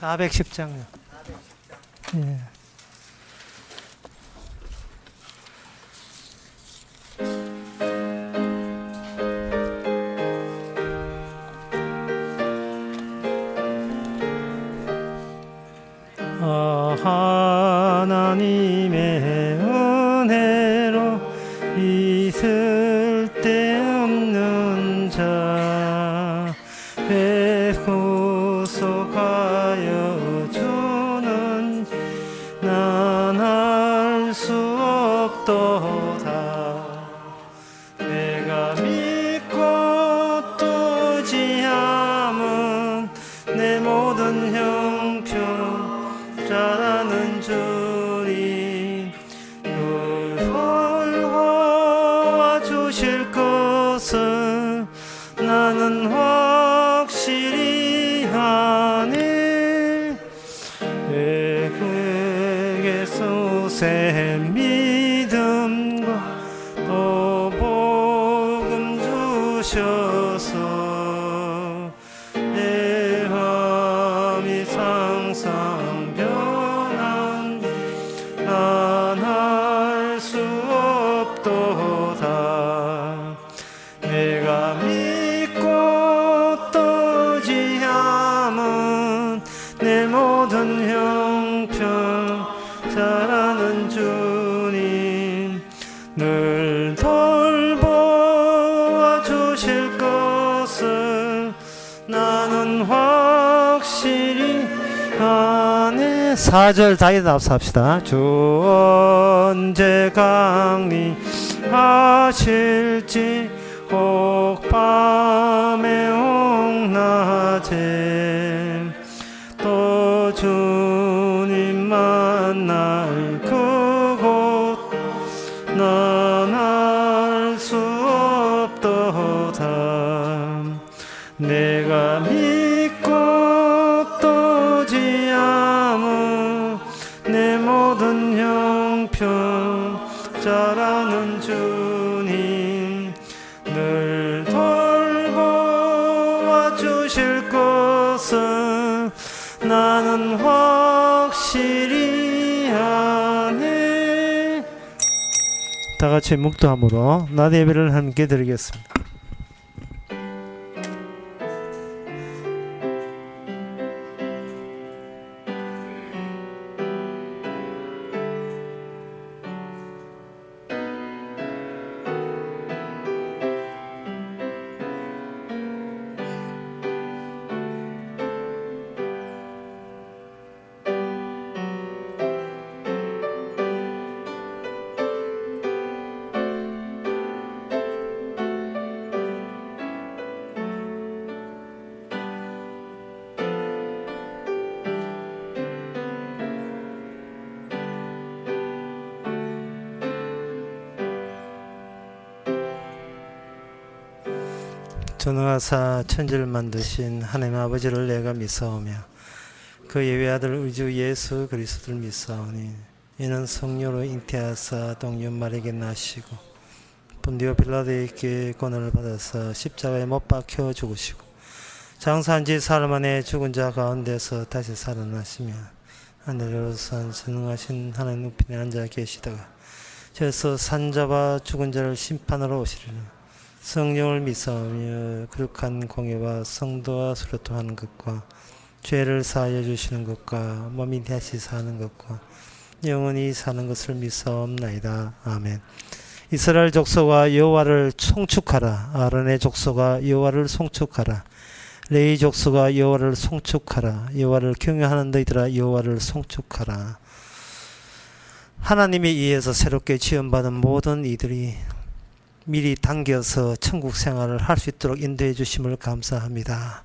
410장요. 예. 하나님의 은혜로 있을 데 없는 자 구속하여 주는 난 알 수 없도다. 내가 믿고 또 지함은 내 모든 형편 잘하는 주님 늘 돌보아 주실 것을 나는 확실히 아네. 그에게서 새 믿음과 또 복음 주셔서 내 마음이 항상 변한 난 알 수 없도다. 내가 믿고 또 지함은 내 모든 형편 잘하는 주님 늘 돌보아 주실 것을 나는 확실히 아네. 4절 다시 합시다. 주 언제 강림하실지 혹 밤에 혹 낮에 또 주님 만날 그곳 난 알 수 없도다. 내가 믿고 또 지함은 내 모든 형편 잘하는 주님 늘 돌보아 주실 것을 나는 확실히 아네. 다 같이 묵도함으로 낮 예배를 함께 드리겠습니다. 전능하사 천지를 만드신 하나님 아버지를 내가 믿사오며 그 예외 아들 우주 예수 그리스도를 믿사오니 이는 성령으로 잉태하사 동윤말에게 나시고 본디오 빌라도에게 권한을 받아서 십자가에 못 박혀 죽으시고 장사한 지 사흘 만에 죽은 자 가운데서 다시 살아나시며 하늘로서 전능하신 하나님 우편에 앉아 계시다가 저에서 산자와 죽은 자를 심판하러 오시리라. 성령을 믿사오며 거룩한 공예와 성도와 수료통하는 것과 죄를 사하여 주시는 것과 몸이 다시 사는 것과 영원히 사는 것을 믿사옵나이다. 아멘. 이스라엘 족속아 여호와를 송축하라. 아론의 족속아 여호와를 송축하라. 레위 족속아 여호와를 송축하라. 여호와를 경외하는 너희들아 여호와를 송축하라. 하나님에 의해서 새롭게 지원받은 모든 이들이 미리 당겨서 천국 생활을 할 수 있도록 인도해 주심을 감사합니다.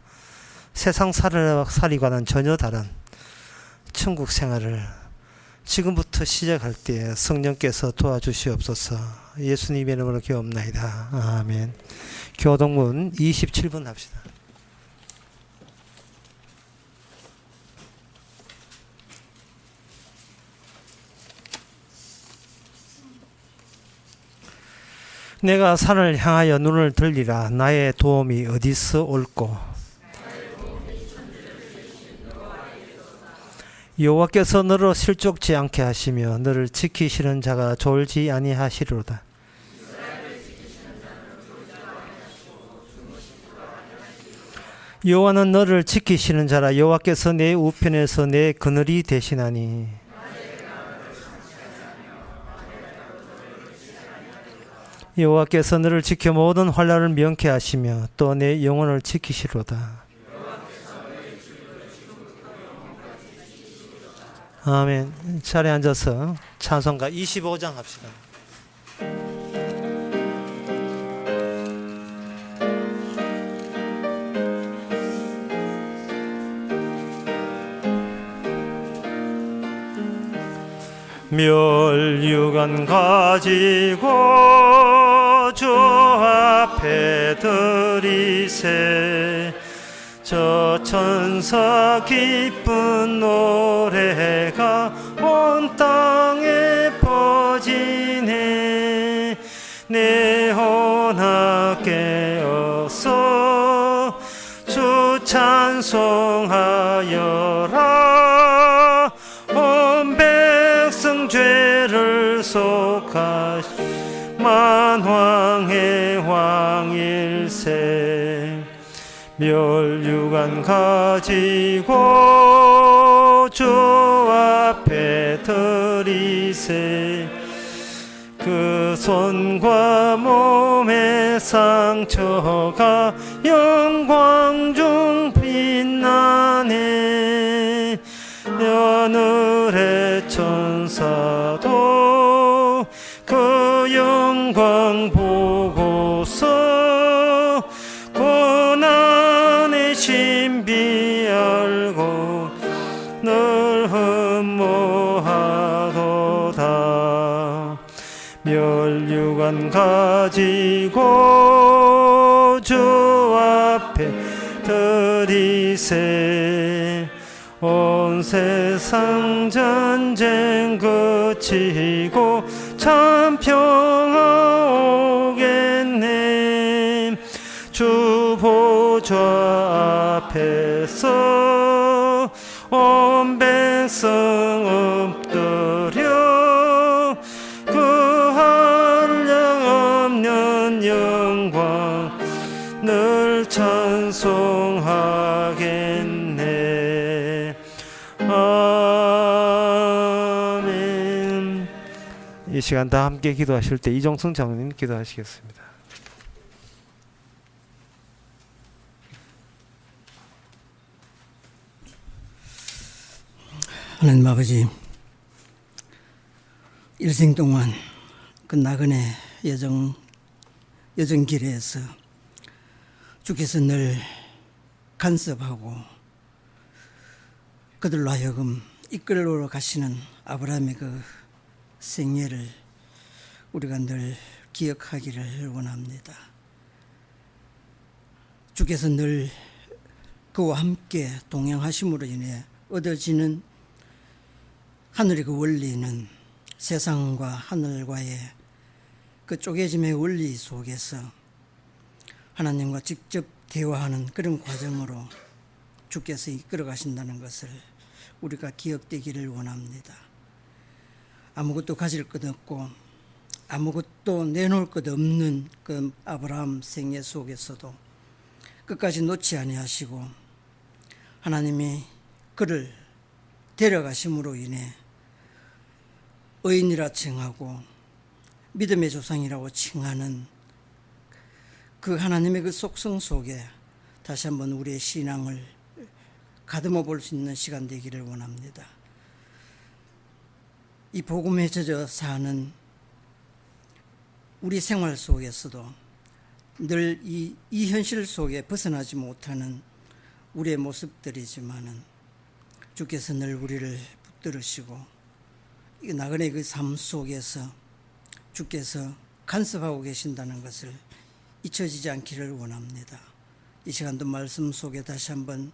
세상 살이와는 전혀 다른 천국 생활을 지금부터 시작할 때 성령께서 도와주시옵소서. 예수님의 이름으로 기도옵나이다. 아멘. 교동문 27분 합시다. 내가 산을 향하여 눈을 들리라. 나의 도움이 어디서 올꼬. 여호와께서 너를 실족지 않게 하시며 너를 지키시는 자가 졸지 아니하시리로다. 여호와는 너를 지키시는 자라. 여호와께서 내 우편에서 내 그늘이 되시나니. 여호와께서 너를 지켜 모든 환난을 면케 하시며 또 내 영혼을 지키시로다. 아멘. 자리에 앉아서 찬송가 25장 합시다. 멸류관 가지고 주 앞에 드리세. 저 천사 기쁜 노래가 온 땅에 퍼지네. 내 혼아 깨어서 주 찬송하여라. 온 백성 죄를 속하시 만왕의 왕일세. 멸류관 가지고 주 앞에 드리세. 그 손과 몸의 상처가 영광 중 빛나네. 하늘의 천사도 그 영광 보고서 고난의 신비 알고 늘 흠모하도다. 멸류관 가지고 주 앞에 드리세. 온 세상 전쟁 그치고 참 평화 오겠네. 주 보좌 앞에서 온 백성 엎드려 그 한량없는 영광 늘 찬송하겠네. 아멘. 이 시간 다 함께 기도하실 때 이종성 장로님 기도하시겠습니다. 하나님 아버지, 일생 동안 그 나그네 여정길에서 주께서 늘 간섭하고 그들로 하여금 이끌어 가시는 아브라함의 그 생애를 우리가 늘 기억하기를 원합니다. 주께서 늘 그와 함께 동행하심으로 인해 얻어지는 하늘의 그 원리는 세상과 하늘과의 그 쪼개짐의 원리 속에서 하나님과 직접 대화하는 그런 과정으로 주께서 이끌어 가신다는 것을 우리가 기억되기를 원합니다. 아무것도 가질 것 없고 아무것도 내놓을 것 없는 그 아브라함 생애 속에서도 끝까지 놓지 아니하시고 하나님이 그를 데려가심으로 인해 의인이라 칭하고 믿음의 조상이라고 칭하는 그 하나님의 그 속성 속에 다시 한번 우리의 신앙을 가듬어 볼 수 있는 시간 되기를 원합니다. 이 복음에 젖어 사는 우리 생활 속에서도 늘 이 현실 속에 벗어나지 못하는 우리의 모습들이지만은 주께서 늘 우리를 붙들으시고 이 나그네 그 삶 속에서 주께서 간섭하고 계신다는 것을 잊혀지지 않기를 원합니다. 이 시간도 말씀 속에 다시 한번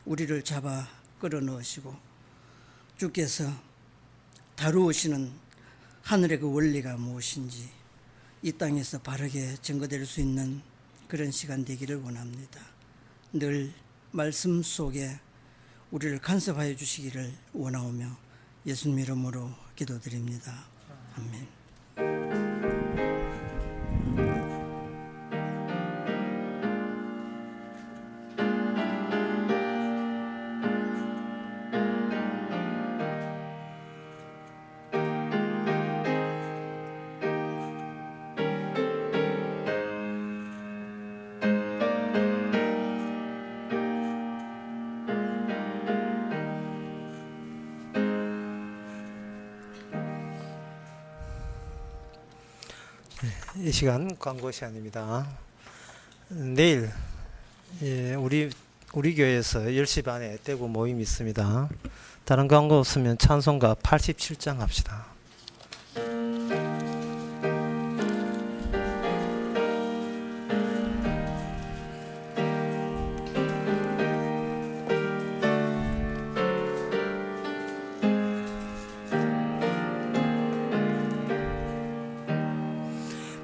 우리를 잡아 끌어넣으시고 주께서 다루시는 하늘의 그 원리가 무엇인지 이 땅에서 바르게 증거될 수 있는 그런 시간 되기를 원합니다. 늘 말씀 속에 우리를 간섭하여 주시기를 원하오며 예수님 이름으로 기도드립니다. 아멘. 이 시간 광고 시간입니다. 내일 우리 교회에서 10시 반에 대구 모임이 있습니다. 다른 광고 없으면 찬송가 87장 합시다.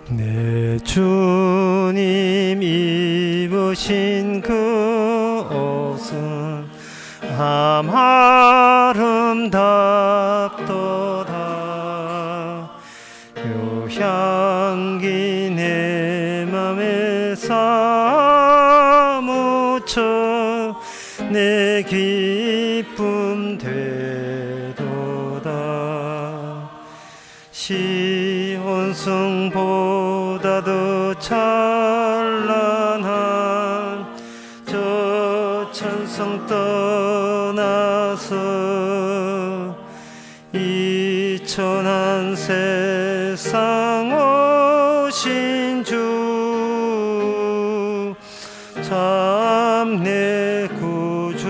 내 주님 입으신 그 옷은 참 아름답도다. 요 향기 내 맘에 사무쳐 내 기쁨 되도다. 시온성보다도 찬란한 저 천성 떠나서 이 천한 세상 오신 주 참 내 구주님.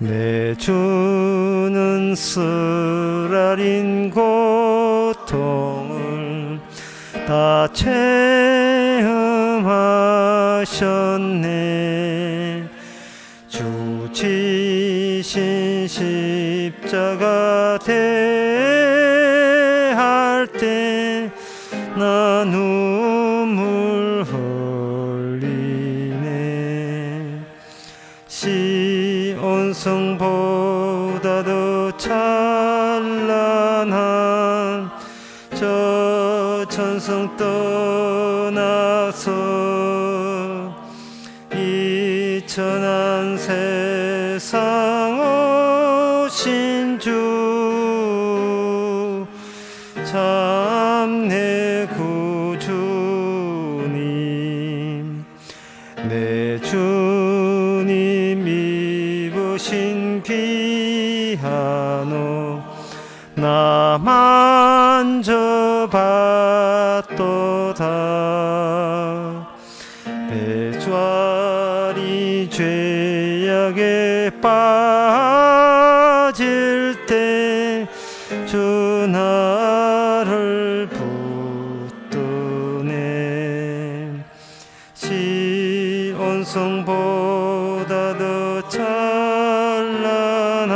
내 주는 쓰라린 고통을 다 체험하셨네. 주 지신 십자가 대할 때 나 눈물 흘리네. 시온성보다도 찬란한 저 천성 떠나서 이 천한 세상 오신 주 참 내 구주님. 내 주님 입으신 귀한 옷 나 만져봤도다. 내 죄리 죄악에 빠질 때 주 나를 붙드네. 시온성보다도 찬란한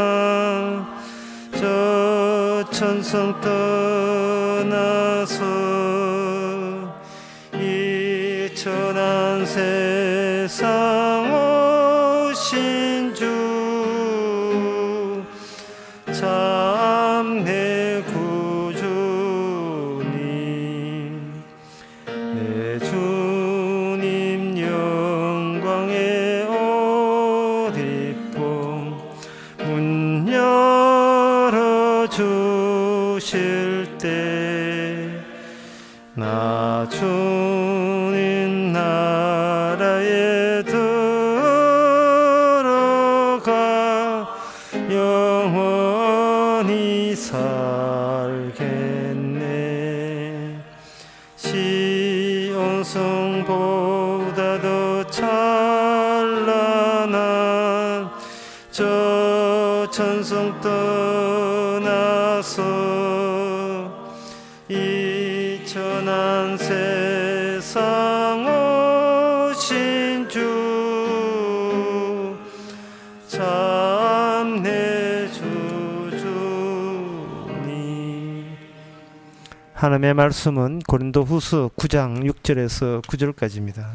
저 천성 떠나서 이 천한 세상 오신 주 참 내 구주님. 내 주님 영광의 옷 입고 문 열어주실 때 나 주님 나라에 들어가 영원히 살겠네. 시온성보다도 찬란한 저 천성 떠나서 이 천한 세상 오신 주 참 내 주주님. 하나님의 말씀은 고린도후서 9장 6절에서 9절까지입니다.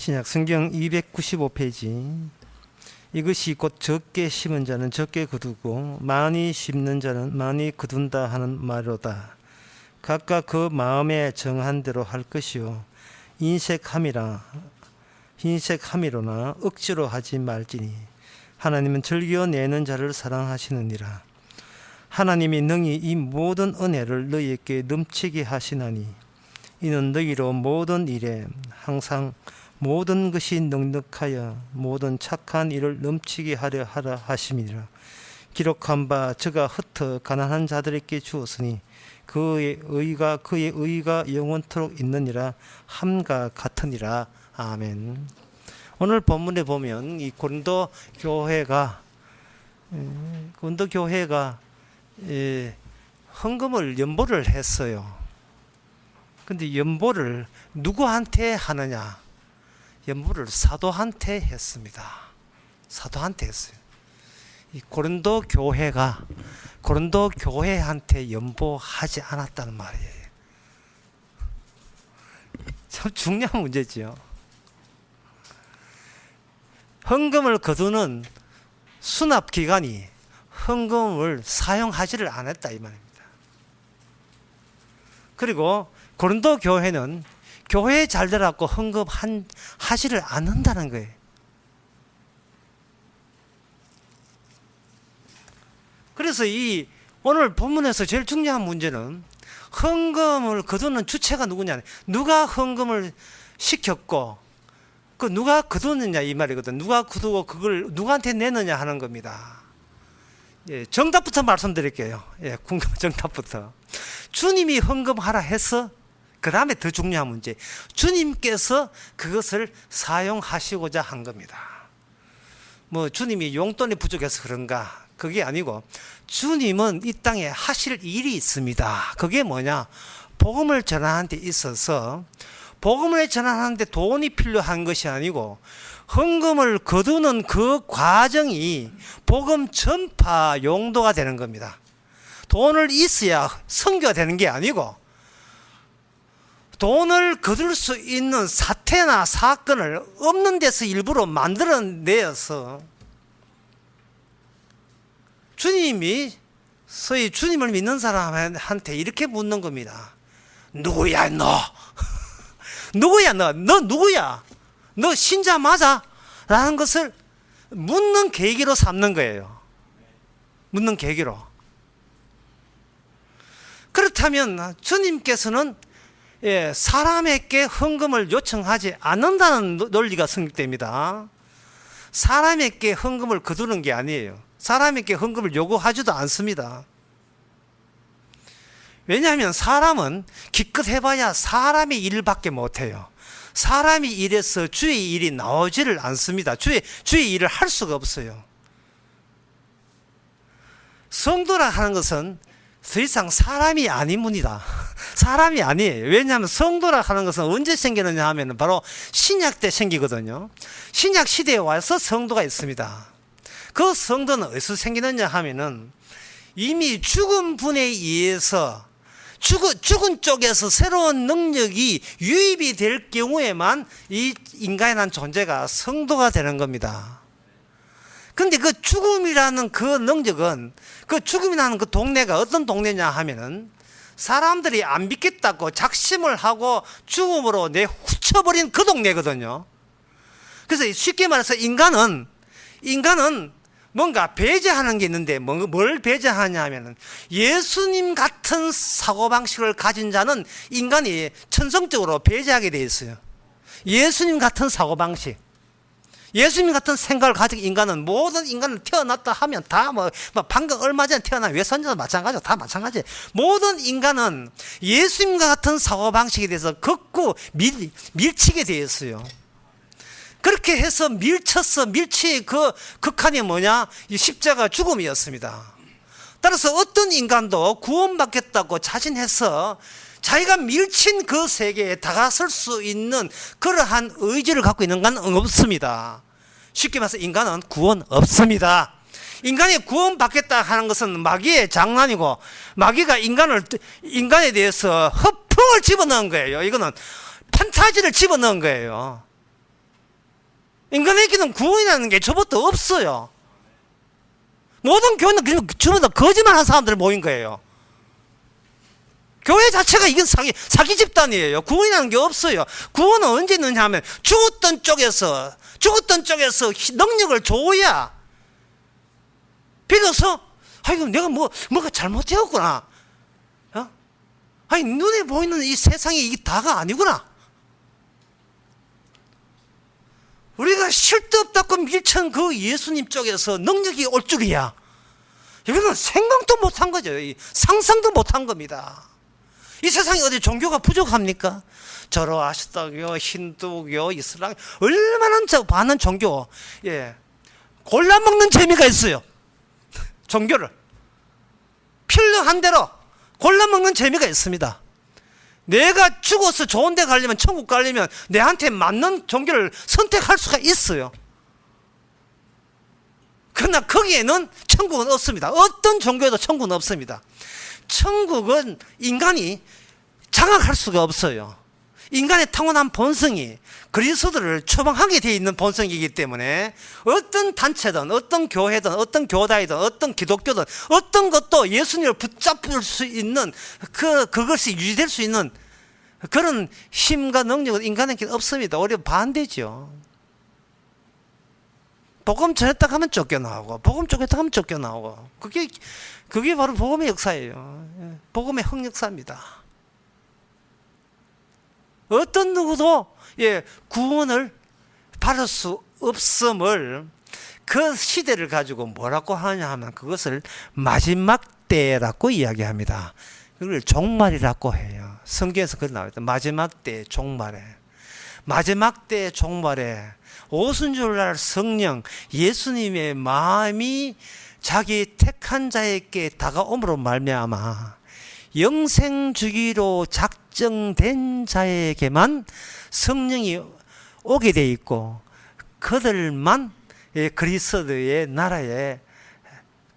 신약 성경 295페이지. 이것이 곧 적게 심은 자는 적게 거두고 많이 심는 자는 많이 거둔다 하는 말로다. 각각 그 마음에 정한 대로 할 것이요 인색함이로나 억지로 하지 말지니 하나님은 즐겨 내는 자를 사랑하시느니라. 하나님이 능히 이 모든 은혜를 너희에게 넘치게 하시나니 이는 너희로 모든 일에 항상 모든 것이 넉넉하여 모든 착한 일을 넘치게 하려 하라 하심이니라. 기록한 바 저가 흩어 가난한 자들에게 주었으니 그의 의가 영원토록 있느니라 함과 같으니라. 아멘. 오늘 본문에 보면 이 고린도 교회가 헌금을 연보를 했어요. 근데 연보를 누구한테 하느냐? 연보를 사도한테 했습니다. 사도한테 했어요. 이 고린도 교회한테 연보하지 않았다는 말이에요. 참 중요한 문제지요. 헌금을 거두는 수납 기관이 헌금을 사용하지를 않았다 이 말입니다. 그리고 고린도 교회는 교회에 잘 되라고 헌금하지를 않는다는 거예요. 그래서 이 오늘 본문에서 제일 중요한 문제는 헌금을 거두는 주체가 누구냐, 누가 헌금을 시켰고 그 누가 거두느냐 이 말이거든. 누가 거두고 그걸 누구한테 내느냐 하는 겁니다. 예, 정답부터 말씀드릴게요. 예, 정답부터. 주님이 헌금하라 해서 그 다음에 더 중요한 문제, 주님께서 그것을 사용하시고자 한 겁니다. 뭐 주님이 용돈이 부족해서 그런가, 그게 아니고 주님은 이 땅에 하실 일이 있습니다. 그게 뭐냐, 복음을 전하는 데 있어서 복음을 전하는 데 돈이 필요한 것이 아니고 헌금을 거두는 그 과정이 복음 전파 용도가 되는 겁니다. 돈을 있어야 선교가 되는 게 아니고 돈을 거둘 수 있는 사태나 사건을 없는 데서 일부러 만들어내어서 주님이 소위 주님을 믿는 사람한테 이렇게 묻는 겁니다. 누구야 너? 누구야 너? 너 누구야? 너 신자 맞아? 라는 것을 묻는 계기로 삼는 거예요. 묻는 계기로. 그렇다면 주님께서는 사람에게 헌금을 요청하지 않는다는 논리가 성립됩니다. 사람에게 헌금을 거두는 게 아니에요. 사람에게 헌금을 요구하지도 않습니다. 왜냐하면 사람은 기껏 해봐야 사람의 일밖에 못해요. 사람이 일해서 주의 일이 나오지를 않습니다. 주의 일을 할 수가 없어요. 성도라 하는 것은 더 이상 사람이 아닙니다. 사람이 아니에요. 왜냐하면 성도라 하는 것은 언제 생기느냐 하면 바로 신약 때 생기거든요. 신약 시대에 와서 성도가 있습니다. 그 성도는 어디서 생기느냐 하면은 이미 죽은 분에 의해서 죽은 쪽에서 새로운 능력이 유입이 될 경우에만 이 인간이라는 존재가 성도가 되는 겁니다. 근데 그 죽음이라는 그 능력은, 그 죽음이라는 그 동네가 어떤 동네냐 하면은 사람들이 안 믿겠다고 작심을 하고 죽음으로 내후쳐버린 그 동네거든요. 그래서 쉽게 말해서 인간은 뭔가 배제하는 게 있는데 뭘 배제하냐 하면은 예수님 같은 사고방식을 가진 자는 인간이 천성적으로 배제하게 돼 있어요. 예수님 같은 사고방식, 예수님 같은 생각을 가진 인간은, 모든 인간은 태어났다 하면 다 방금 얼마 전에 태어난 외손자도 마찬가지고 다 마찬가지예요. 모든 인간은 예수님과 같은 사고방식에 대해서 극구 밀치게 되어 있어요. 그렇게 해서 밀치의 그 극한이 뭐냐? 이 십자가 죽음이었습니다. 따라서 어떤 인간도 구원받겠다고 자신해서 자기가 밀친 그 세계에 다가설 수 있는 그러한 의지를 갖고 있는 건 없습니다. 쉽게 말해서 인간은 구원 없습니다. 인간이 구원받겠다 하는 것은 마귀의 장난이고, 마귀가 인간에 대해서 허풍을 집어넣은 거예요. 이거는 판타지를 집어넣은 거예요. 인간에게는 구원이라는 게 저부터 없어요. 모든 교회는 그냥 전부 다 거짓말하는 사람들 모인 거예요. 교회 자체가 이건 사기 집단이에요. 구원이라는 게 없어요. 구원은 언제 있느냐 하면 죽었던 쪽에서 능력을 줘야 비로소 아이고 내가 뭐가 잘못되었구나. 아니 눈에 보이는 이 세상이 이게 다가 아니구나. 우리가 실도 없다고 밀천 그 예수님 쪽에서 능력이 올 줄이야. 이거는 생각도 못한 거죠. 상상도 못한 겁니다. 이 세상에 어디 종교가 부족합니까? 저로아스터교, 힌두교, 이슬람 얼마나 많은 종교, 골라 먹는 재미가 있어요. 종교를 필요한 대로 골라 먹는 재미가 있습니다. 내가 죽어서 좋은 데 가려면, 천국 가려면 내한테 맞는 종교를 선택할 수가 있어요. 그러나 거기에는 천국은 없습니다. 어떤 종교에도 천국은 없습니다. 천국은 인간이 장악할 수가 없어요. 인간의 타고난 본성이 그리스도를 추방하게 되어 있는 본성이기 때문에 어떤 단체든 어떤 교회든 어떤 교단이든 어떤 기독교든 어떤 것도 예수님을 붙잡을 수 있는 그것이 유지될 수 있는 그런 힘과 능력은 인간에게 없습니다. 오히려 반대죠. 복음 전했다 하면 쫓겨나오고 복음 쫓겼다 하면 쫓겨나오고 그게 바로 복음의 역사예요. 복음의 흥역사입니다. 어떤 누구도 구원을 받을 수 없음을 그 시대를 가지고 뭐라고 하냐 하면 그것을 마지막 때라고 이야기합니다. 그걸 종말이라고 해요. 성경에서 그렇게 나와요. 마지막 때 종말에. 마지막 때 종말에 오순절날 성령 예수님의 마음이 자기 택한 자에게 다가옴으로 말미암아 영생 주기로 작정된 자에게만 성령이 오게 돼 있고 그들만 그리스도의 나라에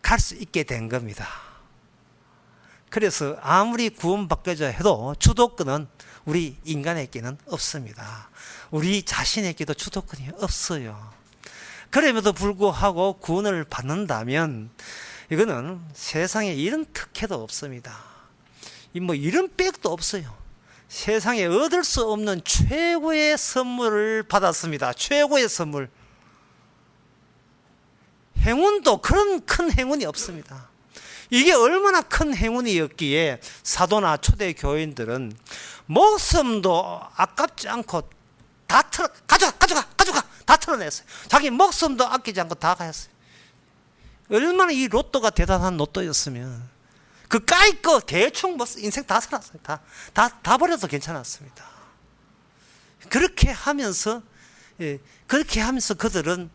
갈 수 있게 된 겁니다. 그래서 아무리 구원받고자 해도 주도권은 우리 인간에게는 없습니다. 우리 자신에게도 주도권이 없어요. 그럼에도 불구하고 구원을 받는다면 이거는 세상에 이런 특혜도 없습니다. 이런 백도 없어요. 세상에 얻을 수 없는 최고의 선물을 받았습니다. 최고의 선물. 행운도 그런 큰 행운이 없습니다. 이게 얼마나 큰 행운이었기에 사도나 초대 교인들은 목숨도 아깝지 않고 다 가져가 다 털어냈어요. 자기 목숨도 아끼지 않고 다 가했어요. 얼마나 이 로또가 대단한 로또였으면 그 까이거 대충 인생 다 살았어요. 다 버려도 괜찮았습니다. 그렇게 하면서 그들은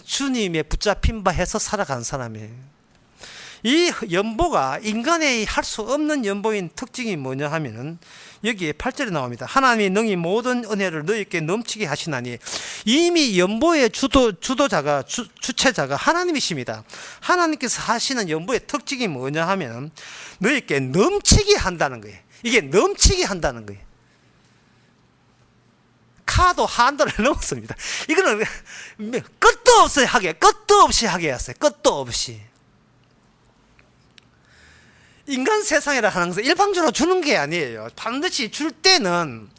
주님의 붙잡힌 바 해서 살아간 사람이에요. 이 연보가 인간의 할 수 없는 연보인 특징이 뭐냐 하면은 여기에 8절에 나옵니다. 하나님이 능히 모든 은혜를 너희에게 넘치게 하시나니 이미 연보의 주도자가 주체자가 하나님이십니다. 하나님께서 하시는 연보의 특징이 뭐냐 하면 너희에게 넘치게 한다는 거예요. 이게 넘치게 한다는 거예요. 카도 한도를 넘었습니다. 이거는 끝도 없이 하게 했어요. 끝도 없이. 인간 세상이라 하는 것은 일방적으로 주는 게 아니에요. 반드시 줄 때는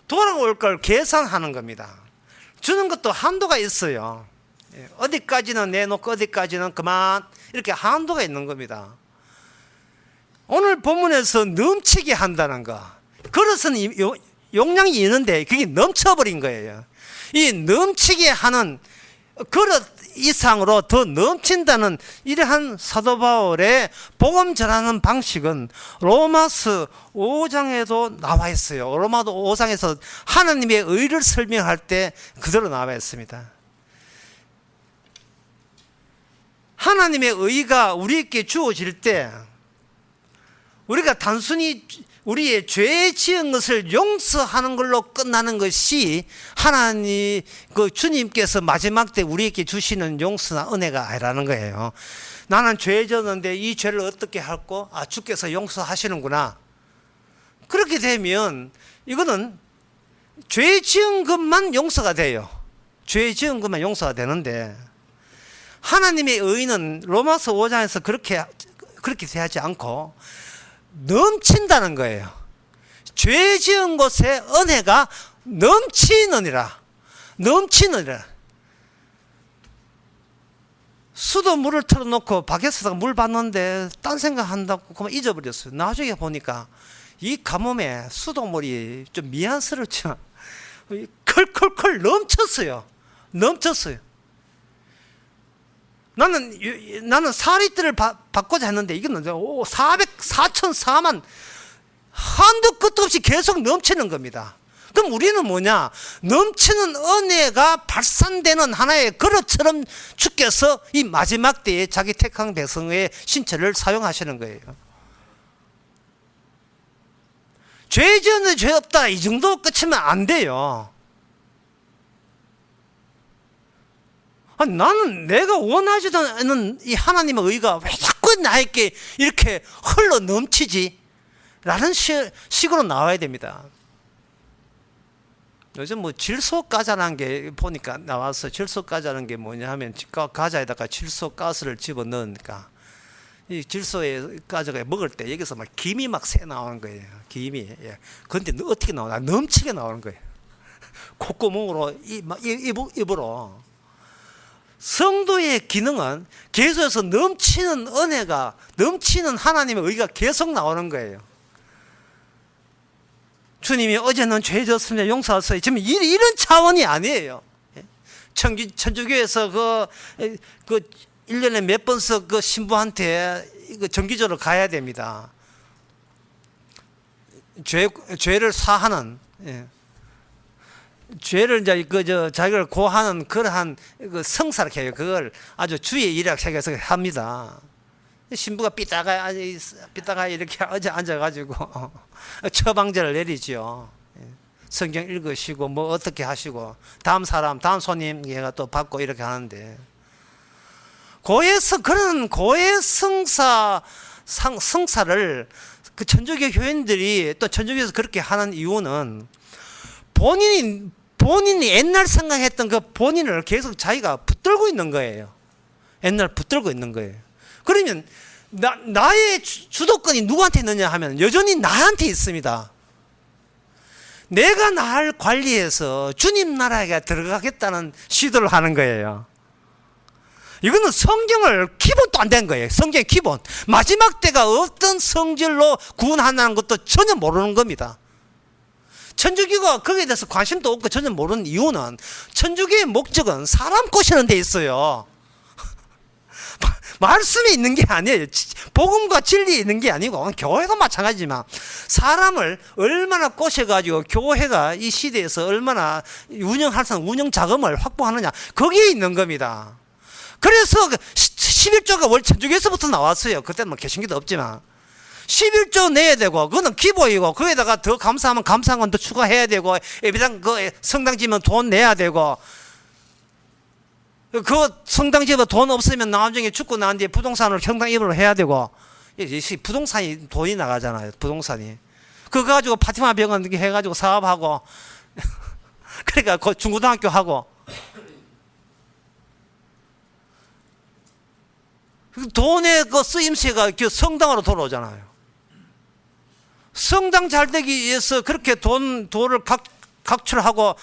돌아올 걸 계산하는 겁니다. 주는 것도 한도가 있어요. 어디까지는 내놓고 어디까지는 그만 이렇게 한도가 있는 겁니다. 오늘 본문에서 넘치게 한다는 거, 그릇은 용량이 있는데 그게 넘쳐버린 거예요. 이 넘치게 하는 그릇 이상으로 더 넘친다는 이러한 사도 바울의 복음 전하는 방식은 로마서 5장에도 나와 있어요. 로마서 5장에서 하나님의 의를 설명할 때 그대로 나와 있습니다. 하나님의 의가 우리에게 주어질 때 우리가 단순히 우리의 죄 지은 것을 용서하는 걸로 끝나는 것이 하나님 주님께서 마지막 때 우리에게 주시는 용서나 은혜가 아니라는 거예요. 나는 죄 졌는데 이 죄를 어떻게 할고? 주께서 용서하시는구나. 그렇게 되면 이거는 죄 지은 것만 용서가 돼요. 죄 지은 것만 용서가 되는데 하나님의 의는 로마서 5장에서 그렇게 대하지 않고 넘친다는 거예요. 죄 지은 곳에 은혜가 넘치느니라. 수도물을 틀어놓고 밖에서 물 받는데 딴 생각한다고 그만 잊어버렸어요. 나중에 보니까 이 가뭄에 수도물이 좀 미안스럽지만 컬컬컬 넘쳤어요. 나는 4리터를 받고자 했는데 이건 400, 4천, 4만 한도 끝도 없이 계속 넘치는 겁니다. 그럼 우리는 뭐냐? 넘치는 은혜가 발산되는 하나의 그릇처럼 주께서 이 마지막 때에 자기 택한 백성의 신체를 사용하시는 거예요. 죄 지었는데 죄 없다 이 정도 끝이면 안 돼요. 아니, 나는 내가 원하지도 않는 이 하나님의 의가 왜 자꾸 나에게 이렇게 흘러 넘치지? 라는 식으로 나와야 됩니다. 요즘 뭐 질소가자라는 게 보니까 나와서 질소가자라는 게 뭐냐 하면 가자에다가 질소가스를 집어넣으니까 이 질소의 가자가 먹을 때 여기서 막 김이 막 새 나오는 거예요. 김이. 예. 근데 어떻게 나오나? 넘치게 나오는 거예요. 콧구멍으로 입으로. 성도의 기능은 계속해서 넘치는 은혜가, 넘치는 하나님의 의가 계속 나오는 거예요. 주님이 어제는 죄 졌습니다. 용서하세요. 지금 이런 차원이 아니에요. 천주교에서 그 1년에 몇 번씩 그 신부한테 이거 정기적으로 가야 됩니다. 죄를 사하는, 죄를 이제 자기를 고하는 그러한 그 성사를 해요. 그걸 아주 주의 일학 새겨서 합니다. 신부가 삐다가 이렇게 어제 앉아가지고 처방전을 내리지요. 성경 읽으시고 뭐 어떻게 하시고 다음 손님 얘가 또 받고 이렇게 하는데 그런 고해 성사를 그 천주교 교인들이 또 천주교에서 그렇게 하는 이유는 본인이 옛날 생각했던 그 본인을 계속 자기가 붙들고 있는 거예요. 옛날 붙들고 있는 거예요. 그러면 나의 주도권이 누구한테 있느냐 하면 여전히 나한테 있습니다. 내가 나를 관리해서 주님 나라에 들어가겠다는 시도를 하는 거예요. 이거는 성경을 기본도 안 된 거예요. 성경의 기본. 마지막 때가 어떤 성질로 구원한다는 것도 전혀 모르는 겁니다. 천주교가 거기에 대해서 관심도 없고 전혀 모르는 이유는 천주교의 목적은 사람 꼬시는 데 있어요. 말씀이 있는 게 아니에요. 복음과 진리에 있는 게 아니고 교회도 마찬가지지만 사람을 얼마나 꼬셔가지고 교회가 이 시대에서 얼마나 운영 자금을 확보하느냐 거기에 있는 겁니다. 그래서 11조가 원래 천주교에서부터 나왔어요. 그때는 뭐 개신교도 없지만 11조 내야 되고 그거는 기본이고 거기다가 더 감사하면 감사한 건 더 추가해야 되고 예배당 그 성당 지면 돈 내야 되고 그 성당 집에 돈 없으면 나중에 죽고 난 뒤에 부동산을 성당 입으로 해야 되고 부동산이 돈이 나가잖아요. 부동산이 그거 가지고 파티마 병원 해가지고 사업하고 그러니까 그 중고등학교 하고 돈의 그 쓰임새가 성당으로 돌아오잖아요. 성당 잘 되기 위해서 그렇게 돈을 각출하고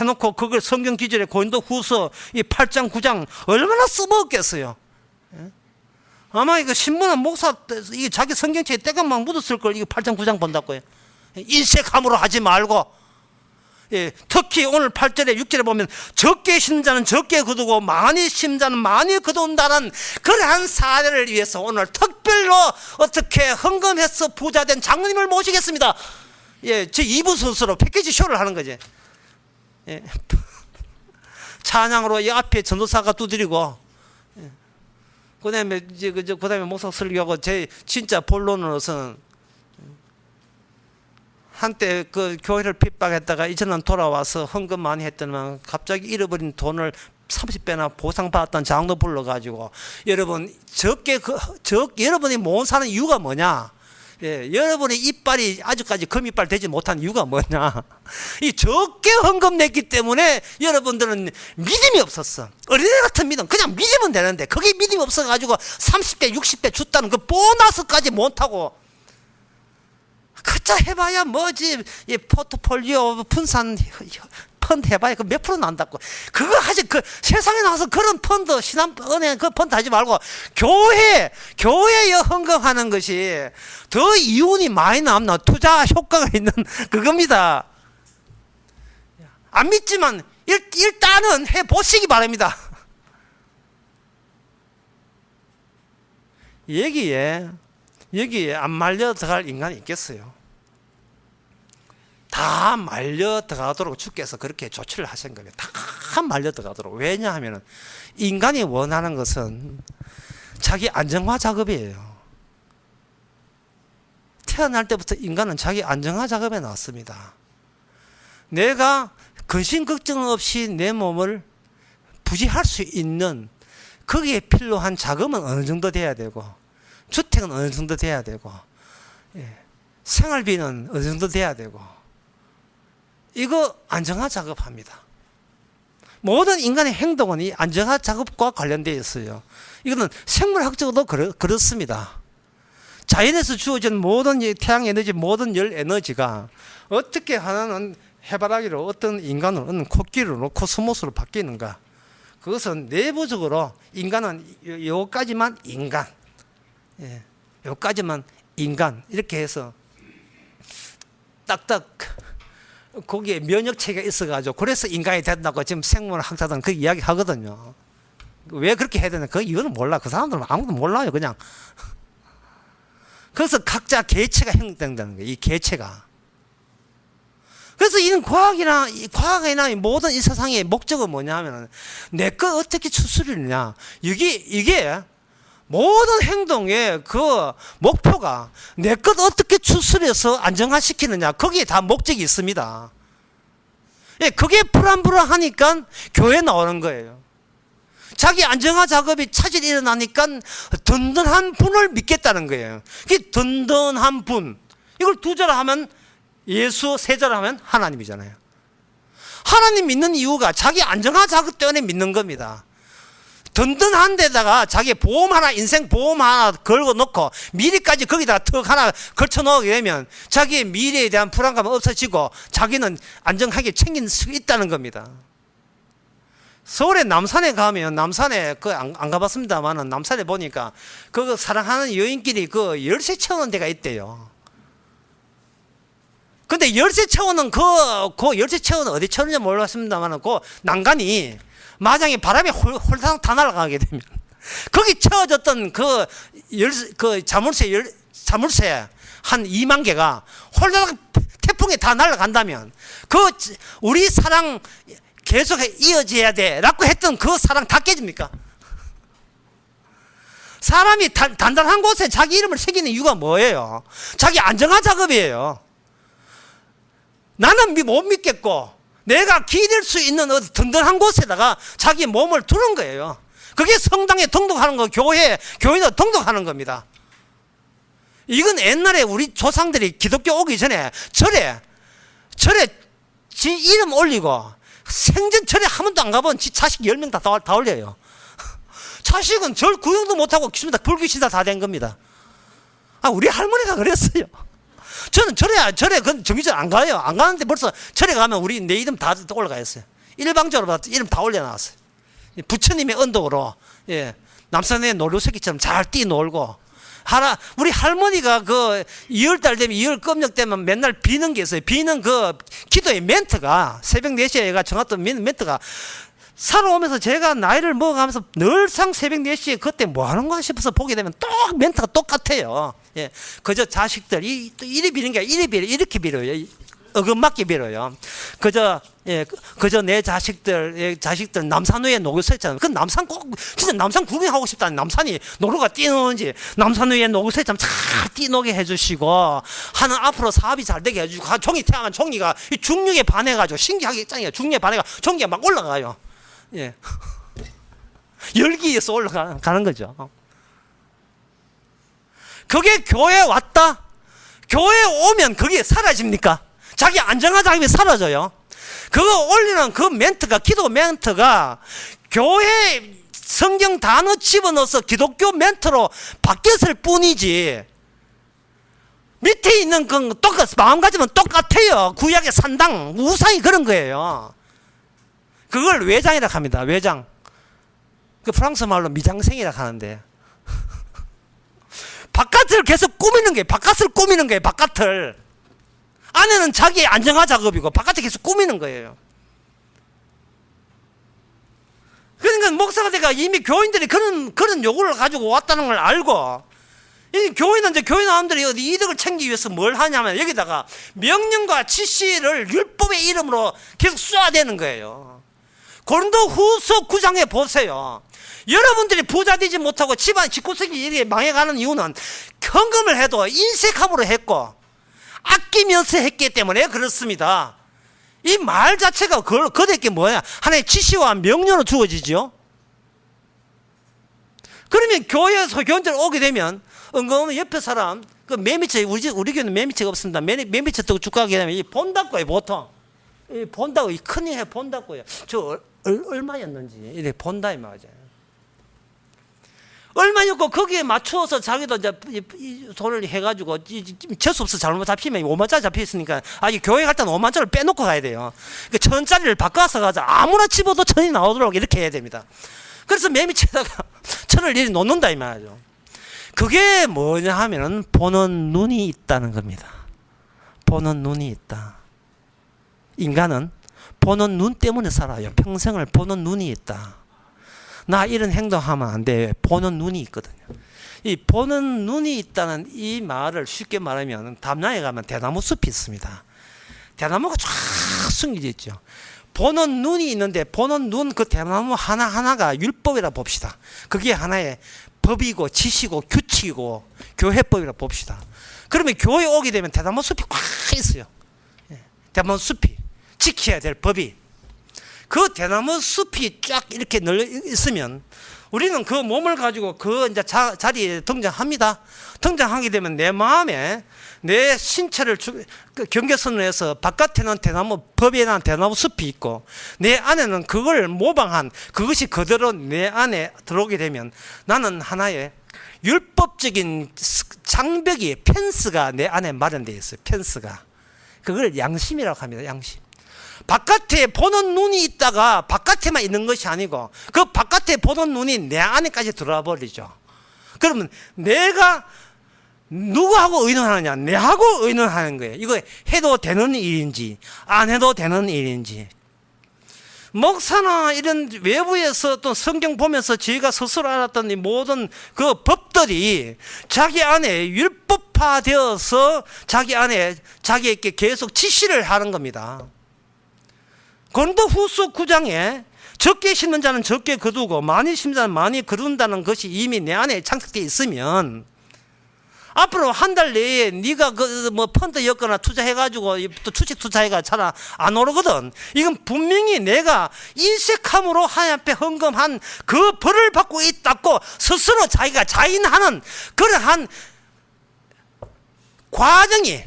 해놓고 그걸 성경 기절에 고린도 후서 이 8장 9장 얼마나 써먹었겠어요. 아마 이거 신문은 목사 이게 자기 성경책에 때가 막 묻었을 걸 이거 8장 9장 본다고요. 인색함으로 하지 말고. 예, 특히 오늘 8절에 6절에 보면 적게 심는 자는 적게 거두고 많이 심는 자는 많이 거둔다는 그러한 사례를 위해서 오늘 특별로 어떻게 헌금해서 부자된 장로님을 모시겠습니다. 예, 제 2부 순서로 패키지 쇼를 하는 거지. 예. 찬양으로 이 앞에 전도사가 두드리고, 예. 그다음에 목사 설교하고 제 진짜 본론으로서는 한때 그 교회를 핍박했다가 이제는 돌아와서 헌금 많이 했더니만 갑자기 잃어버린 돈을 30배나 보상받았던 장로 불러가지고 여러분 여러분이 못 사는 이유가 뭐냐? 예, 여러분의 이빨이 아직까지 금이빨 되지 못한 이유가 뭐냐? 이 적게 헌금 냈기 때문에 여러분들은 믿음이 없었어. 어린애 같은 믿음, 그냥 믿으면 되는데 그게 믿음이 없어가지고 30배, 60배 줬다는 그 보너스까지 못하고 그자 해봐야 뭐지? 이 포트폴리오 분산 펀드 해봐야 그 몇 프로 난다고. 그거 하지. 그 세상에 나와서 그런 펀드, 신한은행 그 펀드 하지 말고 교회에 헌금하는 것이 더 이윤이 많이 남나. 투자 효과가 있는 그겁니다. 안 믿지만 일단은 해보시기 바랍니다. 여기에 안 말려 들어갈 인간이 있겠어요? 다 말려 들어가도록 주께서 그렇게 조치를 하신 거예요. 다 말려 들어가도록. 왜냐하면 인간이 원하는 것은 자기 안정화 작업이에요. 태어날 때부터 인간은 자기 안정화 작업에 나왔습니다. 내가 근심 걱정 없이 내 몸을 부지할 수 있는 거기에 필요한 자금은 어느 정도 돼야 되고, 주택은 어느 정도 돼야 되고, 생활비는 어느 정도 돼야 되고, 이거 안정화 작업합니다. 모든 인간의 행동은 이 안정화 작업과 관련되어 있어요. 이거는 생물학적으로도 그렇습니다. 자연에서 주어진 모든 태양 에너지, 모든 열 에너지가 어떻게 하나는 해바라기로 어떤 인간은 코끼리로 코스모스로 바뀌는가? 그것은 내부적으로 인간은 요까지만 인간, 요까지만 인간 이렇게 해서 딱딱 거기에 면역체계가 있어가지고 그래서 인간이 된다고 지금 생물학자들은 그 이야기 하거든요. 왜 그렇게 해야 되나? 그 이유는 몰라. 그 사람들은 아무도 몰라요, 그냥. 그래서 각자 개체가 형성된다는 거예요, 이 개체가. 그래서 이런 과학이나 모든 이 세상의 목적은 뭐냐 하면 내 거 어떻게 추스리느냐. 이게 모든 행동의 그 목표가 내 것 어떻게 추스려서 안정화시키느냐. 거기에 다 목적이 있습니다. 예, 그게 불안불안하니까 교회 나오는 거예요. 자기 안정화 작업이 차질이 일어나니까 든든한 분을 믿겠다는 거예요. 그 든든한 분. 이걸 두 자로 하면 예수, 세 자로 하면 하나님이잖아요. 하나님 믿는 이유가 자기 안정화 작업 때문에 믿는 겁니다. 든든한 데다가 자기 보험 하나, 인생 보험 하나 걸고 놓고 미래까지 거기다가 턱 하나 걸쳐 놓게 되면 자기의 미래에 대한 불안감은 없어지고 자기는 안정하게 챙길 수 있다는 겁니다. 서울의 남산에 가면, 남산에 안 가봤습니다만은 남산에 보니까 그 사랑하는 여인끼리 그 열쇠 채우는 데가 있대요. 근데 열쇠 채우는 그 열쇠 채우는 어디 채우는지 몰랐습니다만은 그 난간이 마장에 바람에 홀랑 다 날아가게 되면 거기 채워졌던 그 자물쇠 한 2만 개가 홀랑 태풍에 다 날아간다면 그 우리 사랑 계속 이어져야 돼 라고 했던 그 사랑 다 깨집니까? 사람이 단단한 곳에 자기 이름을 새기는 이유가 뭐예요? 자기 안정화 작업이에요. 나는 못 믿겠고 내가 기댈 수 있는 든든한 곳에다가 자기 몸을 두는 거예요. 그게 성당에 등록하는 거, 교회도 등록하는 겁니다. 이건 옛날에 우리 조상들이 기독교 오기 전에 절에 지 이름 올리고 생전 절에 한 번도 안 가본 지 자식 10명 다 올려요. 자식은 절 구경도 못하고 불귀신자 다 된 겁니다. 우리 할머니가 그랬어요. 저는 절에 정기절 안 가요. 안 가는데 벌써 절에 가면 내 이름 다 올라가 있어요. 일방적으로 이름 다 올려놨어요. 부처님의 언덕으로, 남산의 노루새끼처럼 잘 뛰놀고. 우리 할머니가 그 2월달 되면 2월 검역 되면 맨날 비는 게 있어요. 비는 그 기도의 멘트가 새벽 4시에 정했던 멘트가 살아오면서 제가 나이를 먹어가면서 늘상 새벽 4시에 그때 뭐 하는가 싶어서 보게 되면 또 멘트가 똑같아요. 그저 자식들, 이리 비는 게 아니라 이렇게 빌어요. 어긋맞게 빌어요. 그저 내 자식들 남산 위에 노고 서 있잖아요. 그 남산 진짜 남산 구경하고 싶다는 남산이 노루가 뛰노는지 남산 위에 노고 서 있잖아요. 잘 뛰노게 해주시고 하는 앞으로 사업이 잘 되게 해주시고 종이 태양은 종이가 중력에 반해가지고 신기하게 있잖아요. 중력에 반해가 종이가 막 올라가요. 열기에서 올라가는 거죠. 그게 교회에 왔다. 교회에 오면 그게 사라집니까? 자기 안정화 자금이 사라져요. 그거 올리는 그 멘트가, 기도 멘트가 교회 성경 단어 집어넣어서 기독교 멘트로 바뀌었을 뿐이지, 밑에 있는 그 마음가짐은 똑같아요. 구약의 산당, 우상이 그런 거예요. 그걸 외장이라 합니다. 외장. 그 프랑스 말로 미장생이라 하는데 바깥을 계속 꾸미는 거예요. 바깥을 꾸미는 거예요. 바깥을. 안에는 자기의 안정화 작업이고 바깥을 계속 꾸미는 거예요. 그러니까 목사가 내가 이미 교인들이 그런 요구를 가지고 왔다는 걸 알고, 이 교회는 이제 교회 사람들이 어디 이득을 챙기기 위해서 뭘 하냐면 여기다가 명령과 지시를 율법의 이름으로 계속 쏴대는 거예요. 고린도 후서 9장에 보세요. 여러분들이 부자 되지 못하고 집안 집구석이 이렇게 망해가는 이유는 헌금을 해도 인색함으로 했고 아끼면서 했기 때문에 그렇습니다. 이 말 자체가 거대할 게 뭐야? 하나의 지시와 명령으로 주어지죠. 그러면 교회에서 교인들 오게 되면 은근 옆에 사람 그 매미채, 우리 교회는 매미채가 없습니다. 매미채 뜨고 죽가게 되면 이 본다고요. 보통 이 본다고, 이 큰일 해 본다고요. 저 얼마였는지 이렇게 본다 이 말이죠. 얼마였고 거기에 맞추어서 자기도 이제 돈을 해가지고 재수 없어 잘못 잡히면 5만짜리 잡혀 있으니까 아직 교회 갈 때는 5만짜리를 빼놓고 가야 돼요. 그 1,000짜리를 바꿔서 가자. 아무나 집어도 1,000이 나오도록 이렇게 해야 됩니다. 그래서 매미채다가 1,000을 이리 놓는다 이 말이죠. 그게 뭐냐 하면은 보는 눈이 있다는 겁니다. 보는 눈이 있다. 인간은 보는 눈 때문에 살아요. 평생을 보는 눈이 있다. 나 이런 행동하면 안 돼. 보는 눈이 있거든요. 이 보는 눈이 있다는 이 말을 쉽게 말하면 담양에 가면 대나무 숲이 있습니다. 대나무가 쫙 숨겨져 있죠. 보는 눈이 있는데 보는 눈 그 대나무 하나하나가 율법이라 봅시다. 그게 하나의 법이고 지시고 규칙이고 교회법이라 봅시다. 그러면 교회에 오게 되면 대나무 숲이 꽉 있어요. 대나무 숲이 지켜야 될 법이. 그 대나무 숲이 쫙 이렇게 널려 있으면 우리는 그 몸을 가지고 그 이제 자리에 등장합니다. 등장하게 되면 내 마음에 내 신체를 경계선으로 해서 바깥에는 대나무, 법에 대한 대나무 숲이 있고 내 안에는 그걸 모방한 그것이 그대로 내 안에 들어오게 되면 나는 하나의 율법적인 장벽이, 펜스가 내 안에 마련되어 있어요. 펜스가. 그걸 양심이라고 합니다. 양심. 바깥에 보는 눈이 있다가 바깥에만 있는 것이 아니고 그 바깥에 보는 눈이 내 안에까지 들어와 버리죠. 그러면 내가 누구하고 의논하느냐? 내하고 의논하는 거예요. 이거 해도 되는 일인지 안 해도 되는 일인지. 목사나 이런 외부에서 또 성경 보면서 저희가 스스로 알았던 이 모든 그 법들이 자기 안에 율법화되어서 자기 안에 자기에게 계속 지시를 하는 겁니다. 고린도 후서 9장에 적게 심는 자는 적게 거두고 많이 심는 자는 많이 거둔다는 것이 이미 내 안에 창작되어 있으면 앞으로 한 달 내에 네가 그 뭐 펀드 엮거나 투자해가지고 또 주식 투자해가 잘 안 오르거든. 이건 분명히 내가 인색함으로 하나님 앞에 헌금한 그 벌을 받고 있다고 스스로 자기가 자인하는 그러한 과정이,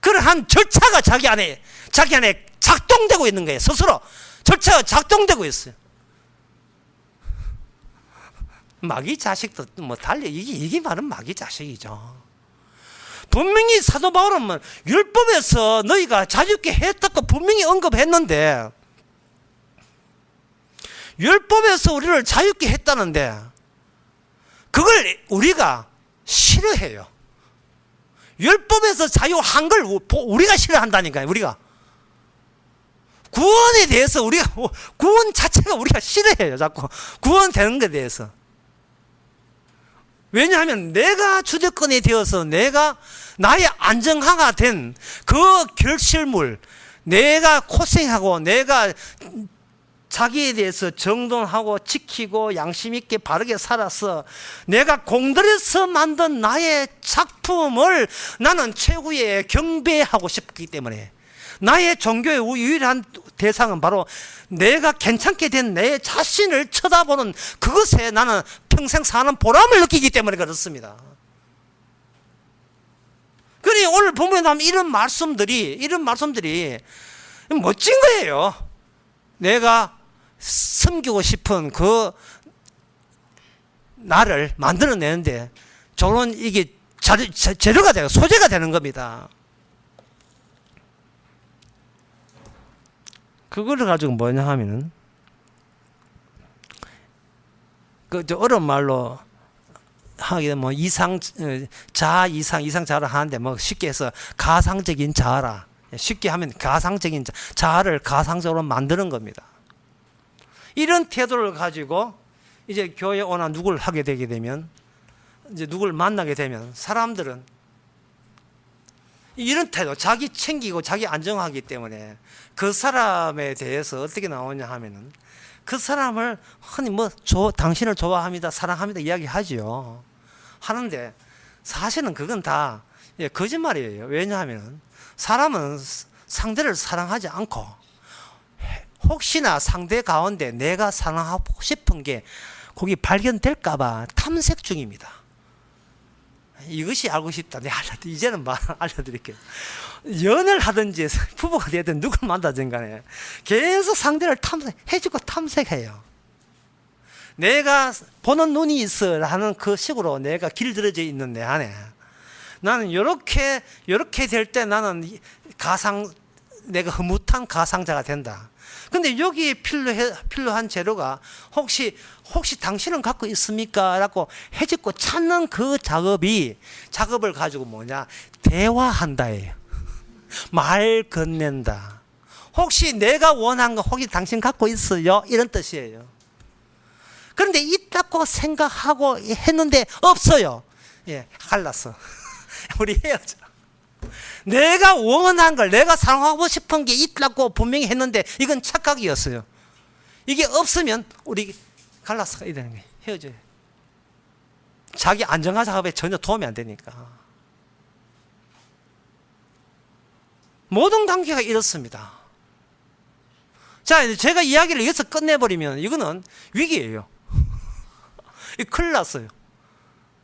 그러한 절차가 자기 안에 작동되고 있는 거예요. 스스로 절차가 작동되고 있어요. 마귀 자식도 뭐 달리 이게 말은 마귀 자식이죠. 분명히 사도 바울은 율법에서 너희가 자유롭게 했다고 분명히 언급했는데 율법에서 우리를 자유롭게 했다는데 그걸 우리가 싫어해요. 율법에서 자유한 걸 우리가 싫어한다니까요. 우리가 구원에 대해서 우리가 구원 자체가 우리가 싫어해요. 자꾸 구원되는 것에 대해서. 왜냐하면 내가 주도권이 되어서 내가 나의 안정화가 된 그 결실물, 내가 고생하고 내가 자기에 대해서 정돈하고 지키고 양심 있게 바르게 살아서 내가 공들여서 만든 나의 작품을 나는 최후에 경배하고 싶기 때문에 나의 종교의 유일한 대상은 바로 내가 괜찮게 된 내 자신을 쳐다보는 그것에 나는 평생 사는 보람을 느끼기 때문에 그렇습니다. 그러니 오늘 본문에 나오면 이런 말씀들이 멋진 거예요. 내가 섬기고 싶은 그 나를 만들어내는데 저런 이게 재료가 되고 소재가 되는 겁니다. 그거를 가지고 뭐냐 하면은 저 어려운 말로 하게 뭐 이상자를 하는데 뭐 쉽게 해서 가상적인 자아라. 쉽게 하면 가상적인 자아를 가상적으로 만드는 겁니다. 이런 태도를 가지고 이제 교회에 오나 누구를 하게 되게 되면 이제 누구를 만나게 되면 사람들은 이런 태도, 자기 챙기고 자기 안정하기 때문에 그 사람에 대해서 어떻게 나오냐 하면은 그 사람을 흔히 당신을 좋아합니다, 사랑합니다 이야기하지요. 하는데 사실은 그건 다 거짓말이에요. 왜냐하면 사람은 상대를 사랑하지 않고 혹시나 상대 가운데 내가 사랑하고 싶은 게 거기 발견될까봐 탐색 중입니다. 이것이 알고 싶다. 이제는 알려드릴게요. 연애를 하든지 부부가 되든 누굴 만나든 간에 계속 상대를 해주고 탐색해요. 내가 보는 눈이 있어 하는 그 식으로 내가 길들여져 있는 내 안에 나는 이렇게 될 때 나는 내가 흐뭇한 가상자가 된다. 근데 여기에 필요한 재료가 혹시 당신은 갖고 있습니까? 라고 해집고 찾는 그 작업을 가지고 뭐냐? 대화한다예요. 말 건넨다. 혹시 내가 원한 거 혹시 당신 갖고 있어요? 이런 뜻이에요. 그런데 있다고 생각하고 했는데 없어요. 예, 갈랐어. 우리 헤어져. 내가 원한 걸, 내가 사랑하고 싶은 게 있다고 분명히 했는데 이건 착각이었어요. 이게 없으면 우리 갈라서 이러는 거예요. 헤어져요. 자기 안정화 작업에 전혀 도움이 안 되니까. 모든 관계가 이렇습니다. 자, 제가 이야기를 여기서 끝내버리면 이거는 위기예요. 큰일 났어요.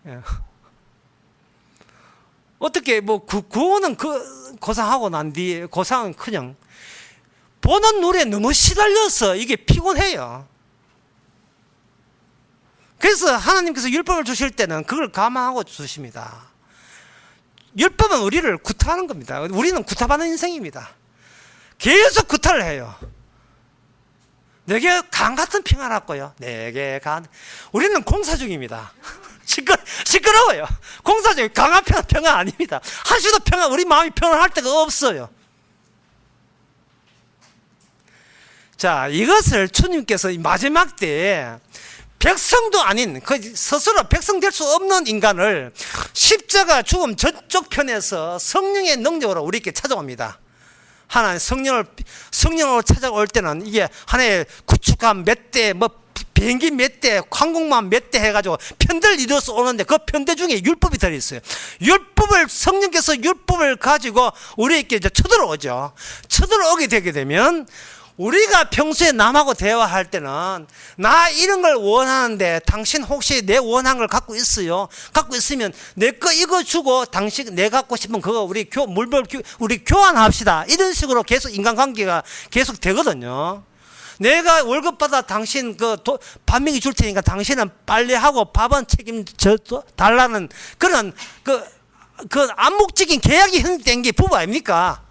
예. 어떻게 구원은 고상하고 난 뒤에 고상은 그냥 보는 눈에 너무 시달려서 이게 피곤해요. 그래서 하나님께서 율법을 주실 때는 그걸 감안하고 주십니다. 율법은 우리를 구타하는 겁니다. 우리는 구타받는 인생입니다. 계속 구타를 해요. 내게 강 같은 평안하고요. 내게 우리는 공사 중입니다. 시끄러워요. 공사 중에 강한 평안 아닙니다. 한시도 평안, 우리 마음이 평안할 데가 없어요. 자, 이것을 주님께서 마지막 때에 백성도 아닌 스스로 백성 될 수 없는 인간을 십자가 죽음 저쪽 편에서 성령의 능력으로 우리에게 찾아옵니다. 하나님 성령으로 찾아올 때는 이게 하나의 구축함 몇 대, 비행기 몇 대, 항공모함 몇 대 해가지고 편대를 이루어서 오는데 그 편대 중에 율법이 들어있어요. 성령께서 율법을 가지고 우리에게 이제 쳐들어오죠. 쳐들어오게 되게 되면 우리가 평소에 남하고 대화할 때는 나 이런 걸 원하는데 당신 혹시 내 원하는 걸 갖고 있어요? 갖고 있으면 내 거 이거 주고 당신 내 갖고 싶은 그거 우리 교환합시다. 이런 식으로 계속 인간관계가 계속 되거든요. 내가 월급 받아 당신 반명이 줄 테니까 당신은 빨래하고 밥은 책임져 달라는 그런 암묵적인 계약이 형성된 게 부부 아닙니까?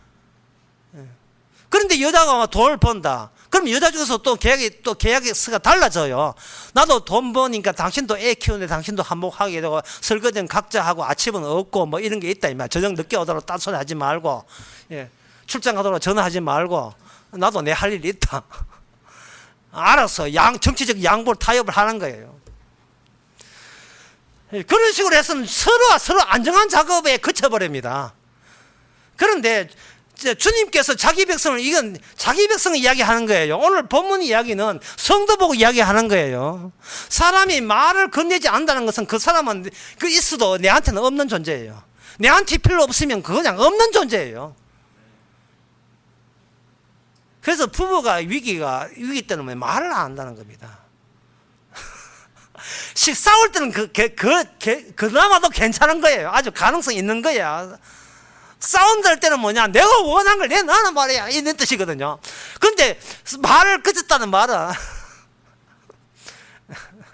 그런데 여자가 돈을 번다. 그럼 여자 중에서 또 계약의 수가 달라져요. 나도 돈 버니까 당신도 애 키우는데 당신도 한몫하게 되고 설거지는 각자 하고 아침은 없고 이런 게 있다. 저녁 늦게 오도록 딴소리 하지 말고, 예. 출장 가도록 전화하지 말고, 나도 내 할 일이 있다. 알아서 정치적 양보 타협을 하는 거예요. 그런 식으로 해서는 서로 안정한 작업에 그쳐버립니다. 그런데 주님께서 자기 백성을 이야기하는 거예요. 오늘 본문 이야기는 성도 보고 이야기하는 거예요. 사람이 말을 건네지 않는다는 것은 그 사람은 있어도 내한테는 없는 존재예요. 내한테 필요 없으면 그냥 없는 존재예요. 그래서 부부가 위기 때는 말을 안 한다는 겁니다. 싸울 때는 그나마도 괜찮은 거예요. 아주 가능성 있는 거야. 싸운다 할 때는 뭐냐? 내가 원한 걸 내놔는 말이야. 이런 뜻이거든요. 근데 말을 그쳤다는 말은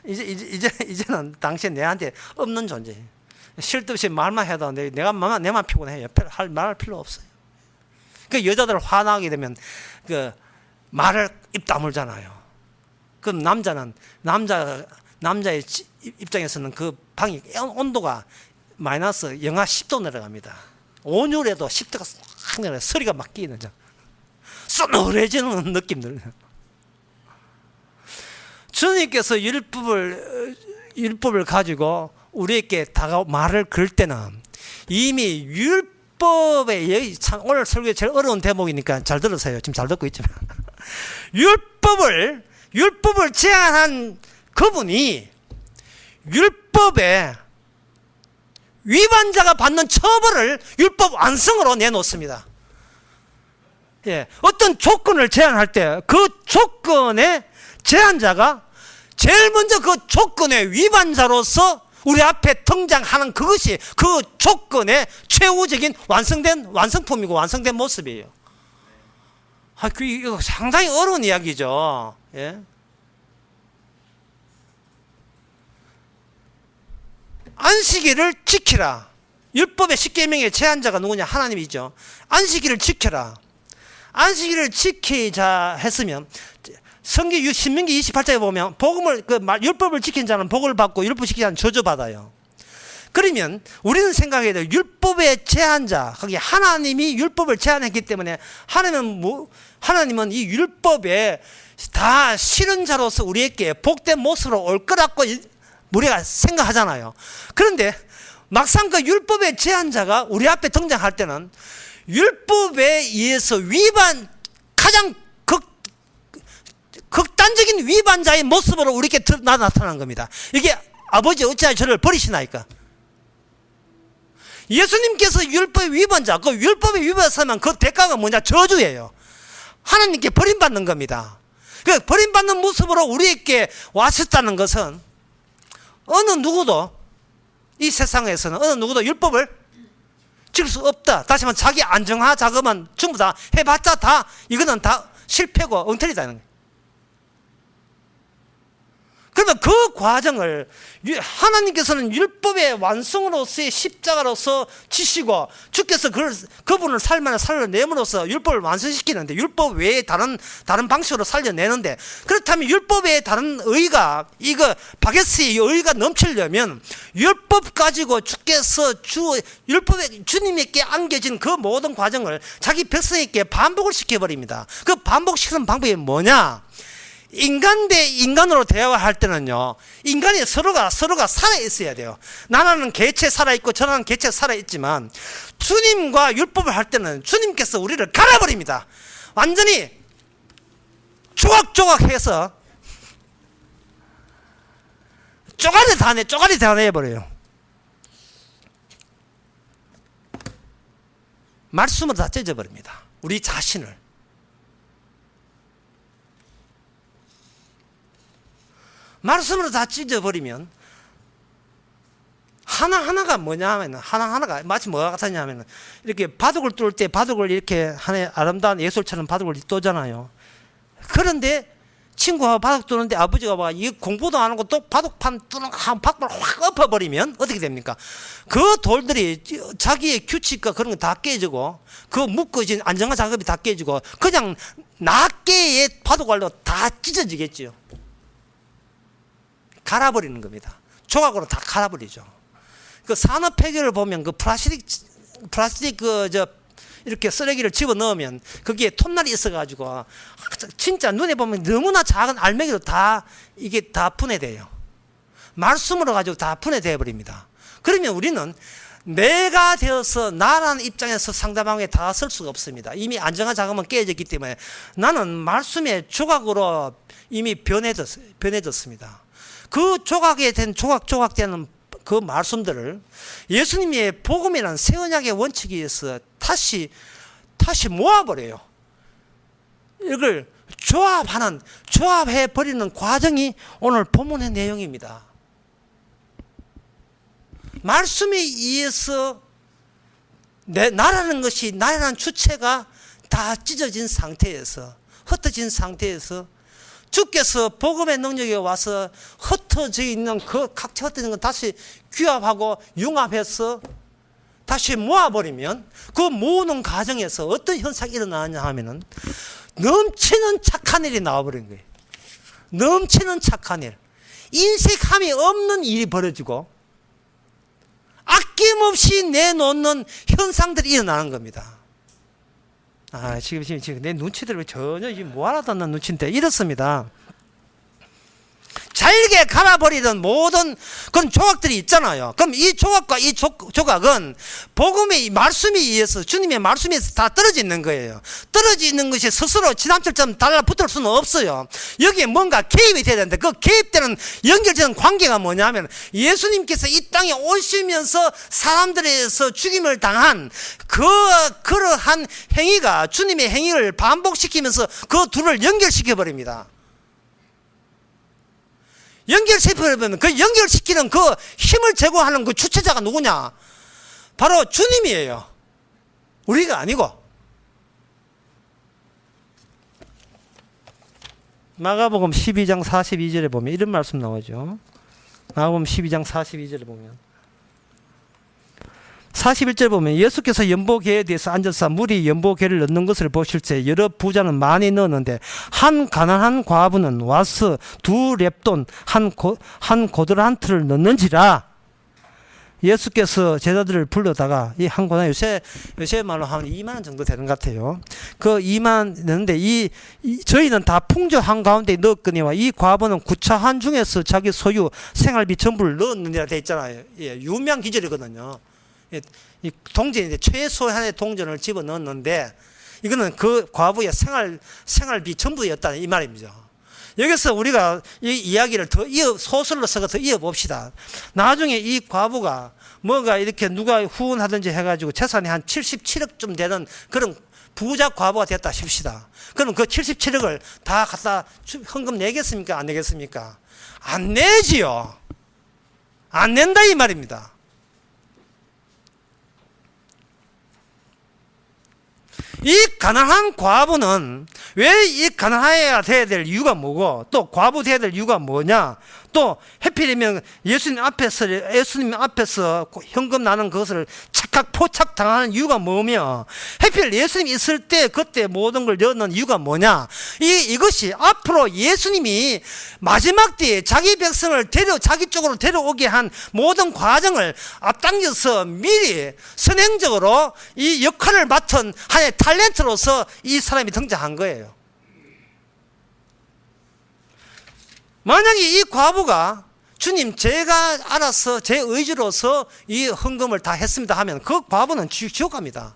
이제는 당신 내한테 없는 존재. 쉴 듯이 말만 해도 내만 피곤해요. 말할 필요 없어요. 그 여자들 화나게 되면 그 말을 입 다물잖아요. 그럼 남자의 입장에서는 그 방이 온도가 마이너스 영하 10도 내려갑니다. 온열에도 10도가 싹 내려 소리가 막 끼는 죠. 서늘해지는 느낌들. 주님께서 율법을 가지고 우리에게 말을 걸 때는 이미 율법에 여기 참 오늘 설교에 제일 어려운 대목이니까 잘 들으세요. 지금 잘 듣고 있지만 율법을 제안한 그분이 율법에 위반자가 받는 처벌을 율법 완성으로 내놓습니다. 예, 어떤 조건을 제안할 때 그 조건의 제안자가 제일 먼저 그 조건의 위반자로서 우리 앞에 등장하는 그것이 그 조건의 최후적인 완성품이고 완성된 모습이에요. 이거 상당히 어려운 이야기죠. 예? 안식일을 지키라. 율법의 10계명의 제안자가 누구냐? 하나님이죠. 안식일을 지켜라. 안식일을 지키자 했으면 신명기 28장에 보면 율법을 지킨 자는 복을 받고 율법 지키지 않은 저주받아요. 그러면 우리는 생각해야 돼요. 율법의 제안자, 거기 하나님이 율법을 제안했기 때문에 하나님은 이 율법에 다 실은 자로서 우리에게 복된 모습으로 올 거라고 우리가 생각하잖아요. 그런데 막상 그 율법의 제안자가 우리 앞에 등장할 때는 율법에 의해서 가장 극단적인 위반자의 모습으로 우리에게 나타나는 겁니다. 이게 아버지 어찌하여 저를 버리시나이까? 예수님께서 율법의 위반자, 그 율법의 위반자면 그 대가가 뭐냐? 저주예요. 하나님께 버림받는 겁니다. 그 버림받는 모습으로 우리에게 왔었다는 것은 어느 누구도 이 세상에서는 어느 누구도 율법을 지킬 수 없다. 다시 말하면 자기 안정화 작업은 전부 다 해봤자 다 이거는 다 실패고 엉터리다는 거예요. 그러면 그 과정을 하나님께서는 율법의 완성으로서의 십자가로서 치시고 주께서 그분을 삶 안에 살려내므로써 율법을 완성시키는데 율법 외에 다른 방식으로 살려내는데 그렇다면 율법 외에 다른 의가 바게스의 의가 넘치려면 율법 가지고 주께서 율법에 주님에게 안겨진 그 모든 과정을 자기 백성에게 반복을 시켜버립니다. 그 반복시키는 방법이 뭐냐? 인간 대 인간으로 대화할 때는요, 인간이 서로가 살아있어야 돼요. 나는 개체 살아있고 저는 개체 살아있지만 주님과 율법을 할 때는 주님께서 우리를 갈아버립니다. 완전히 조각조각해서 쪼가리 다 내버려요. 말씀으로 다 찢어버립니다. 우리 자신을. 말씀으로 다 찢어버리면 하나하나가 뭐냐 하면 하나하나가 마치 뭐가 같았냐 하면 이렇게 바둑을 뚫을 때 바둑을 이렇게 하나의 아름다운 예술처럼 바둑을 뚫잖아요. 그런데 친구가 바둑 두는데 아버지가 봐, 이 공부도 안 하고 또 바둑판 두는 한 바닥을 확 엎어버리면 어떻게 됩니까? 그 돌들이 자기의 규칙과 그런 거 다 깨지고 그 묶어진 안정화 작업이 다 깨지고 그냥 낱개의 바둑알로 다 찢어지겠지요. 갈아버리는 겁니다. 조각으로 다 갈아버리죠. 그 산업 폐기를 보면 그 플라스틱 이렇게 쓰레기를 집어 넣으면 거기에 톱날이 있어가지고 진짜 눈에 보면 너무나 작은 알맹이로 다 이게 다 분해돼요. 말씀으로 가지고 다 분해돼 버립니다. 그러면 우리는 내가 되어서 나라는 입장에서 상대방에 다설 수가 없습니다. 이미 안정화 작업은 깨졌기 때문에 나는 말씀의 조각으로 이미 변해졌습니다. 그 조각되는 그 말씀들을 예수님의 복음이라는 새 언약의 원칙에 의해서 다시 모아버려요. 이걸 조합해버리는 과정이 오늘 본문의 내용입니다. 말씀에 의해서 나라는 것이, 나라는 주체가 다 찢어진 상태에서, 흩어진 상태에서 주께서 복음의 능력에 와서 흩어져 있는 그 각자 흩어진 건 다시 규합하고 융합해서 다시 모아버리면 그 모으는 과정에서 어떤 현상이 일어나냐 하면은 넘치는 착한 일이 나와버린 거예요. 넘치는 착한 일. 인색함이 없는 일이 벌어지고 아낌없이 내놓는 현상들이 일어나는 겁니다. 지금 내 눈치들 전혀 지금 뭐 하나도 안 나는 눈치인데 이렇습니다. 잘게 갈아버리던 모든 그런 조각들이 있잖아요. 그럼 이 조각과 이 조각은 복음의 말씀에 의해서, 주님의 말씀에 의해서 다 떨어져 있는 거예요. 떨어져 있는 것이 스스로 지남철처럼 달라붙을 수는 없어요. 여기에 뭔가 개입이 돼야 되는데 그 개입되는 연결되는 관계가 뭐냐면 예수님께서 이 땅에 오시면서 사람들에서 죽임을 당한 그러한 행위가 주님의 행위를 반복시키면서 그 둘을 연결시켜버립니다. 연결시켜버리면 그 연결시키는 그 힘을 제공하는 그 주체자가 누구냐? 바로 주님이에요. 우리가 아니고. 마가복음 12장 42절에 보면 이런 말씀 나오죠. 마가복음 12장 42절에 보면 41절 보면 예수께서 연보궤에 대해서 앉아서 물이 연보궤를 넣는 것을 보실 때 여러 부자는 많이 넣었는데 한 가난한 과부는 와서 2렙돈 한 고드란트를 넣는지라. 예수께서 제자들을 불러다가 이 한 고드란트 요새 말로 한 2만 원 정도 되는 것 같아요. 그 2만 넣는데 저희는 다 풍조 한가운데 넣었거니와 이 과부는 구차한 중에서 자기 소유 생활비 전부를 넣었느니라 돼 있잖아요. 예, 유명 기절이거든요. 이 동전인데 최소한의 동전을 집어넣었는데 이거는 그 과부의 생활비 전부였다 이 말입니다. 여기서 우리가 이 이야기를 더 소설로 써서 더 이어봅시다. 나중에 이 과부가 뭐가 이렇게 누가 후원하든지 해가지고 재산이 한 77억쯤 되는 그런 부자 과부가 됐다 싶시다. 그럼 그 77억을 다 갖다 헌금 내겠습니까? 안 내겠습니까? 안 내지요. 안 낸다 이 말입니다. 이 가난한 과부는 왜 이 가난해야 돼야 될 이유가 뭐고 또 과부 돼야 될 이유가 뭐냐, 또 해필이면 예수님 앞에서 현금 나는 것을 착각 포착 당하는 이유가 뭐며 해필 예수님 있을 때 그때 모든 걸 넣는 이유가 뭐냐, 이것이 앞으로 예수님이 마지막 때에 자기 백성을 자기 쪽으로 데려오게 한 모든 과정을 앞당겨서 미리 선행적으로 이 역할을 맡은 하나의 탤런트로서 이 사람이 등장한 거예요. 만약에 이 과부가 주님 제가 알아서 제 의지로서 이 헌금을 다 했습니다 하면 그 과부는 지옥 갑니다.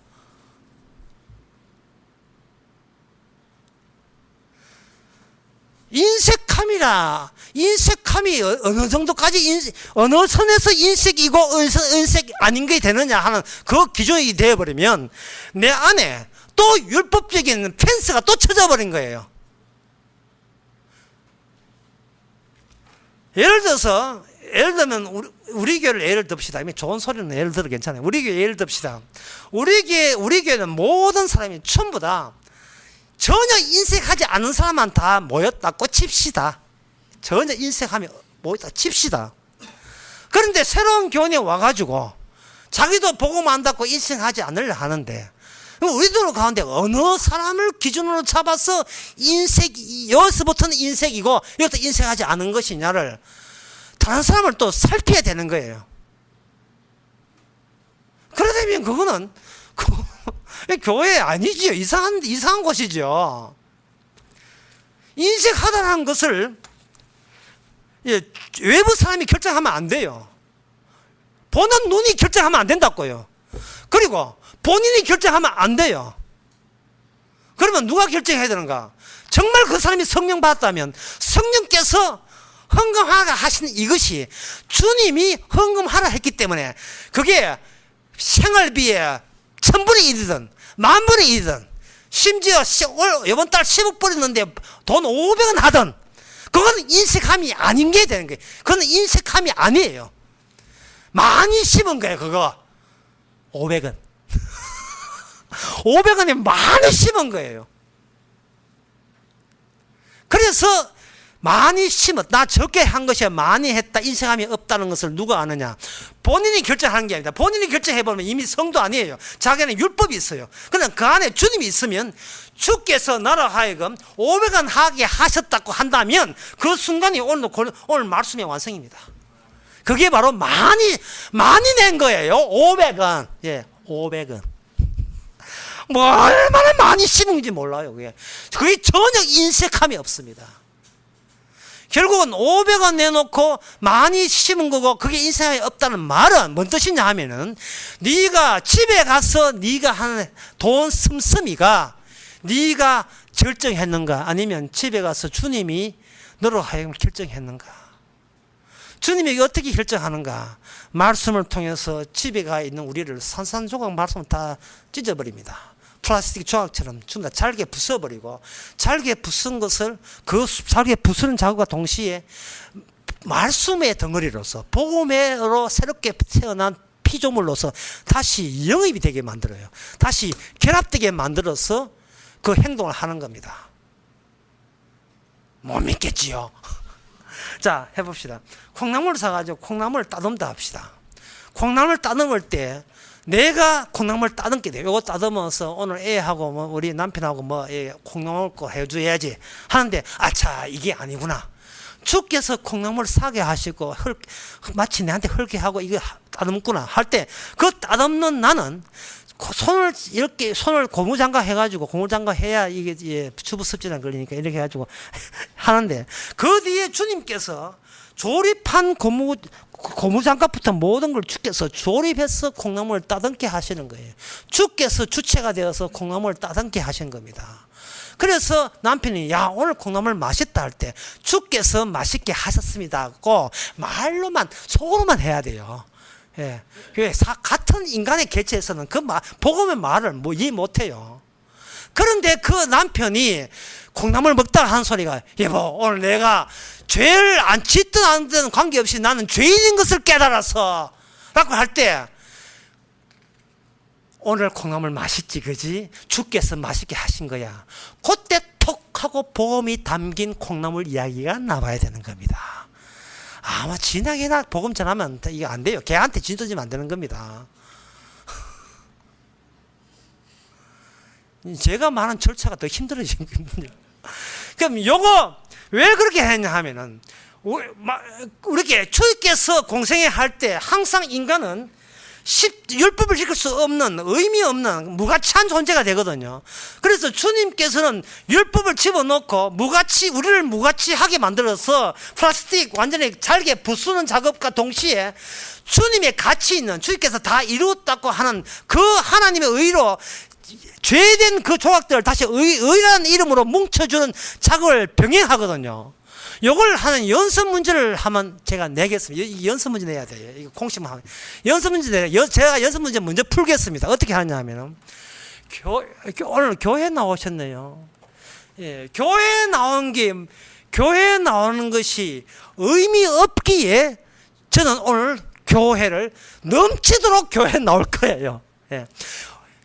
인색함이 어느 정도까지 어느 선에서 인색이고 은색 아닌 게 되느냐 하는 그 기준이 되어버리면 내 안에 또 율법적인 펜스가 또 쳐져버린 거예요. 예를 들면 우리 교회를 예를 듭시다. 좋은 소리는 예를 들어 괜찮아요. 우리 교회 예를 듭시다. 우리 교회는 모든 사람이 전부 다 전혀 인색하지 않은 사람만 다 모였다고 칩시다. 전혀 인색함이 모였다 칩시다. 그런데 새로운 교원에 와가지고 자기도 복음 안 받고 인색하지 않으려 하는데 우리들 가운데 어느 사람을 기준으로 잡아서 여기서부터는 인색이고 여기서 인색하지 않은 것이냐를 다른 사람을 또 살펴야 되는 거예요. 그러다면 그거는 교회 아니지요. 이상한 곳이죠. 인색하다는 것을 외부 사람이 결정하면 안 돼요. 보는 눈이 결정하면 안 된다고요. 그리고 본인이 결정하면 안 돼요. 그러면 누가 결정해야 되는가? 정말 그 사람이 성령 받았다면 성령께서 헌금하라 하시는 이것이 주님이 헌금하라 했기 때문에 그게 생활비에 1000분의 1이든 10,000분의 1이든 심지어 이번 달 10억 버렸는데 돈 500원 하든 그건 인색함이 아닌 게 되는 거예요. 그건 인색함이 아니에요. 많이 씹은 거예요. 그거 500원 500원에 많이 심은 거예요. 그래서 많이 나 적게 한 것이 많이 했다, 인색함이 없다는 것을 누가 아느냐? 본인이 결정하는 게 아니다. 본인이 결정해보면 이미 성도 아니에요. 자기는 율법이 있어요. 그러나 그 안에 주님이 있으면 주께서 나로 하여금 500원 하게 하셨다고 한다면 그 순간이 오늘 말씀의 완성입니다. 그게 바로 많이 낸 거예요. 500원. 예, 500원. 뭐 얼마나 많이 심은지 몰라요. 그게 전혀 인색함이 없습니다. 결국은 500원 내놓고 많이 심은 거고 그게 인생에 없다는 말은 뭔 뜻이냐 하면은 네가 집에 가서 네가 하는 돈 씀씀이가 네가 결정했는가 아니면 집에 가서 주님이 너로 하여금 결정했는가. 주님이 어떻게 결정하는가. 말씀을 통해서 집에 가 있는 우리를 산산조각 말씀을 다 찢어버립니다. 플라스틱 조각처럼 전부 다 잘게 부숴버리고 잘게 부순 것을 그 잘게 부수는 작업과 동시에 말씀의 덩어리로서 복음으로 새롭게 태어난 피조물로서 다시 영입이 되게 만들어요. 다시 결합되게 만들어서 그 행동을 하는 겁니다. 못 믿겠지요. 자, 해봅시다. 콩나물을 사가지고 콩나물을 따듬다 합시다. 콩나물을 따듬을 때 내가 콩나물 따듬게 돼요. 이거 따듬어서 오늘 애하고 뭐 우리 남편하고 뭐 콩나물 거 해줘야지 하는데 아차 이게 아니구나. 주께서 콩나물 사게 하시고 마치 내한테 헐게 하고 이거 따듬구나 할 때 그 따듬는 나는 손을 고무장갑 해가지고 고무장갑 해야 이게 주부 습진 안 걸리니까 이렇게 해가지고 하는데 그 뒤에 주님께서 조립한 고무장갑부터 모든 걸 주께서 조립해서 콩나물을 따듬게 하시는 거예요. 주께서 주체가 되어서 콩나물을 따듬게 하신 겁니다. 그래서 남편이 야 오늘 콩나물 맛있다 할 때 주께서 맛있게 하셨습니다고 말로만 속으로만 해야 돼요. 예. 같은 인간의 개체에서는 그 복음의 말을 뭐 이해 못해요. 그런데 그 남편이 콩나물 먹다가 하는 소리가 여보 오늘 내가 죄를 안 짓든 안 짓든 관계없이 나는 죄인인 것을 깨달아서 라고 할 때 오늘 콩나물 맛있지 그지? 주께서 맛있게 하신 거야. 그때 톡 하고 복음이 담긴 콩나물 이야기가 나와야 되는 겁니다. 아마 진하게나 복음 전하면 이게 안 돼요. 걔한테 진도지면 안 되는 겁니다. 제가 말한 절차가 더 힘들어진 겁니다. 그럼 요거 왜 그렇게 했냐 하면은 우리게 주께서 공생애 할 때 항상 인간은 율법을 지킬 수 없는 의미 없는 무가치한 존재가 되거든요. 그래서 주님께서는 율법을 집어넣고 우리를 무가치하게 만들어서 플라스틱 완전히 잘게 부수는 작업과 동시에 주님의 가치 있는 주님께서 다 이루었다고 하는 그 하나님의 의로 죄된 그 조각들을 다시 의라는 이름으로 뭉쳐주는 작업을 병행하거든요. 요걸 하는 연습 문제를 하면 제가 내겠습니다. 이 연습 문제 내야 돼요. 이거 공식만 하면. 연습 문제 제가 연습 문제 먼저 풀겠습니다. 어떻게 하냐 하면은, 오늘 교회 나오셨네요. 예, 교회 나오는 것이 의미 없기에 저는 오늘 교회를 넘치도록 교회 나올 거예요. 예.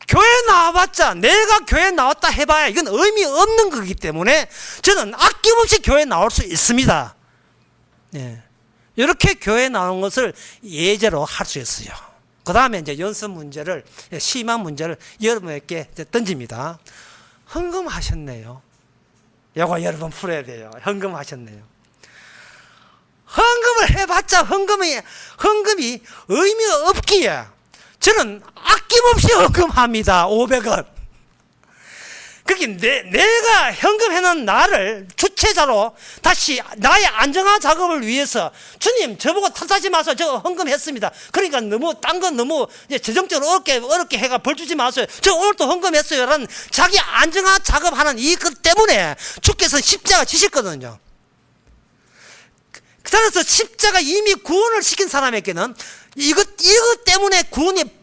교회 나와봤자 내가 교회 나왔다 해봐야 이건 의미 없는 거기 때문에 저는 아낌없이 교회 나올 수 있습니다. 예. 이렇게 교회 나오는 것을 예제로 할 수 있어요. 그 다음에 이제 연습 문제를 심한 문제를 여러분에게 던집니다. 헌금하셨네요. 이거 여러분 풀어야 돼요. 헌금하셨네요. 헌금을 해봤자 헌금이 의미 없기에 저는 아낌없이 헌금합니다. 500원. 그렇게 내가 현금해놓은 나를 주체자로 다시 나의 안정화 작업을 위해서 주님 저보고 탓하지 마세요. 저 헌금했습니다. 그러니까 너무 딴 건 너무 재정적으로 어렵게 해가 벌 주지 마세요. 저 오늘 또 헌금했어요. 라는 자기 안정화 작업하는 이것 때문에 주께서 십자가 지셨거든요. 그래서 십자가 이미 구원을 시킨 사람에게는 이것 때문에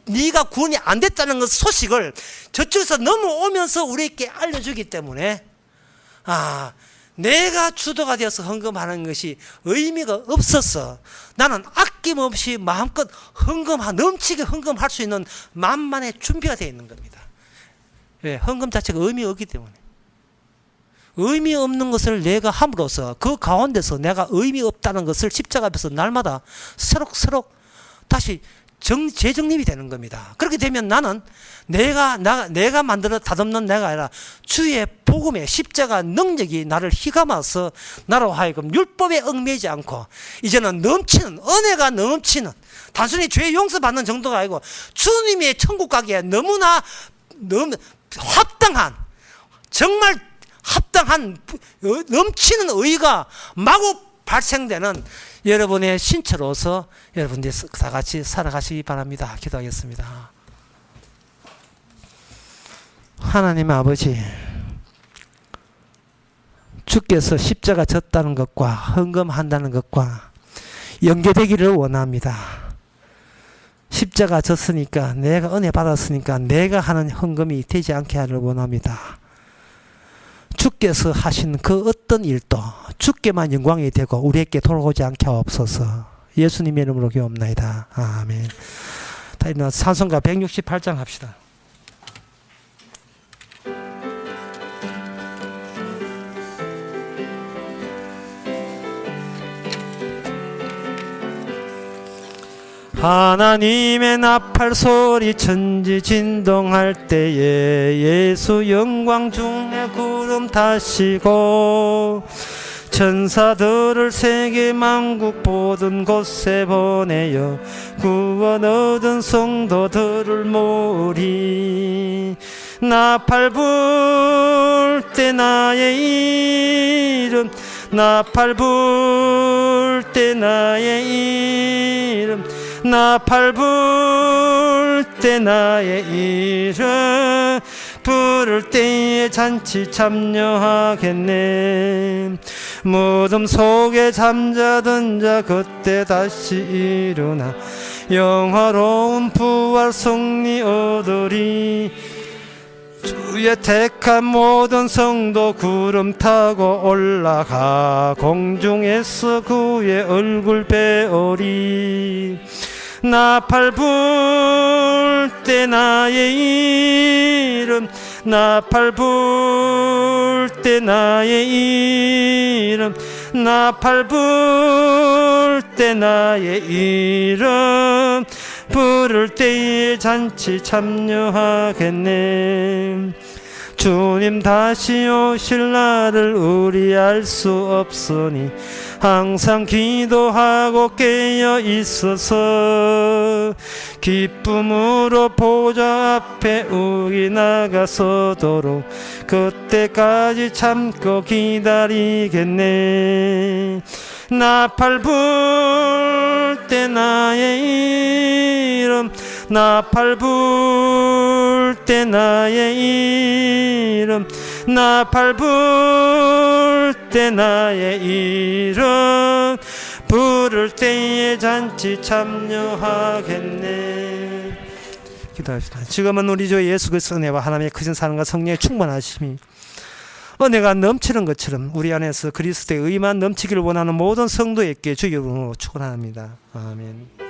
네가 구원이 안 됐다는 그 소식을 저쪽에서 넘어오면서 우리에게 알려주기 때문에 내가 주도가 되어서 헌금하는 것이 의미가 없어서 나는 아낌없이 마음껏 넘치게 헌금할 수 있는 만만의 준비가 되어 있는 겁니다. 왜? 헌금 자체가 의미 없기 때문에. 의미 없는 것을 내가 함으로써 그 가운데서 내가 의미 없다는 것을 십자가 앞에서 날마다 서럭서럭 다시 재정립이 되는 겁니다. 그렇게 되면 나는 내가 만들어 다듬는 내가 아니라 주의 복음의 십자가 능력이 나를 휘감아서 나로 하여금 율법에 얽매이지 않고 이제는 넘치는 은혜가 넘치는 단순히 죄 용서받는 정도가 아니고 주님의 천국 가기에 너무나 합당한 정말 합당한 넘치는 의가 마구 발생되는 여러분의 신처로서 여러분들이 다 같이 살아가시기 바랍니다. 기도하겠습니다. 하나님 아버지, 주께서 십자가 졌다는 것과 헌금한다는 것과 연계되기를 원합니다. 십자가 졌으니까 내가 은혜 받았으니까 내가 하는 헌금이 되지 않게 하기를 원합니다. 주께서 하신 그 어떤 일도 주께만 영광이 되고 우리에게 돌아오지 않게 하옵소서. 예수님의 이름으로 기도합나이다. 아멘. 다 일어나 찬송가 168장 합시다. 하나님의 나팔 소리 천지 진동할 때에 예수 영광 중에 구름 타시고 천사들을 세계 만국 모든 곳에 보내어 구원 얻은 성도들을 모으리. 나팔 불 때 나의 이름 나팔 불 때 나의 이름 나팔 불 때 나의 이름 부를 때에 잔치 참여하겠네. 무덤 속에 잠자던 자 그때 다시 일어나 영화로운 부활 승리 얻으리. 주의 택한 모든 성도 구름 타고 올라가 공중에서 그의 얼굴 배우리. 나팔 불 때 나의 이름 나팔 불 때 나의 이름 나팔 불 때 나의 이름 부를 때에 잔치 참여하겠네. 주님 다시 오실 날을 우리 알 수 없으니 항상 기도하고 깨어 있어서 기쁨으로 보좌 앞에 우리 나가서도록 그때까지 참고 기다리겠네. 나팔 불 때 나의 이름 나팔 불 때 나의 이름 나팔 불 때 나의 이름 부를 때에 잔치 참여하겠네. 기도합시다. 지금은 우리 주 예수 그리스도의 은혜와 하나님의 크신 사랑과 성령의 충만하심이 은혜가 넘치는 것처럼 우리 안에서 그리스도의 의만 넘치기를 원하는 모든 성도에게 주의 이름으로 축원합니다. 아멘.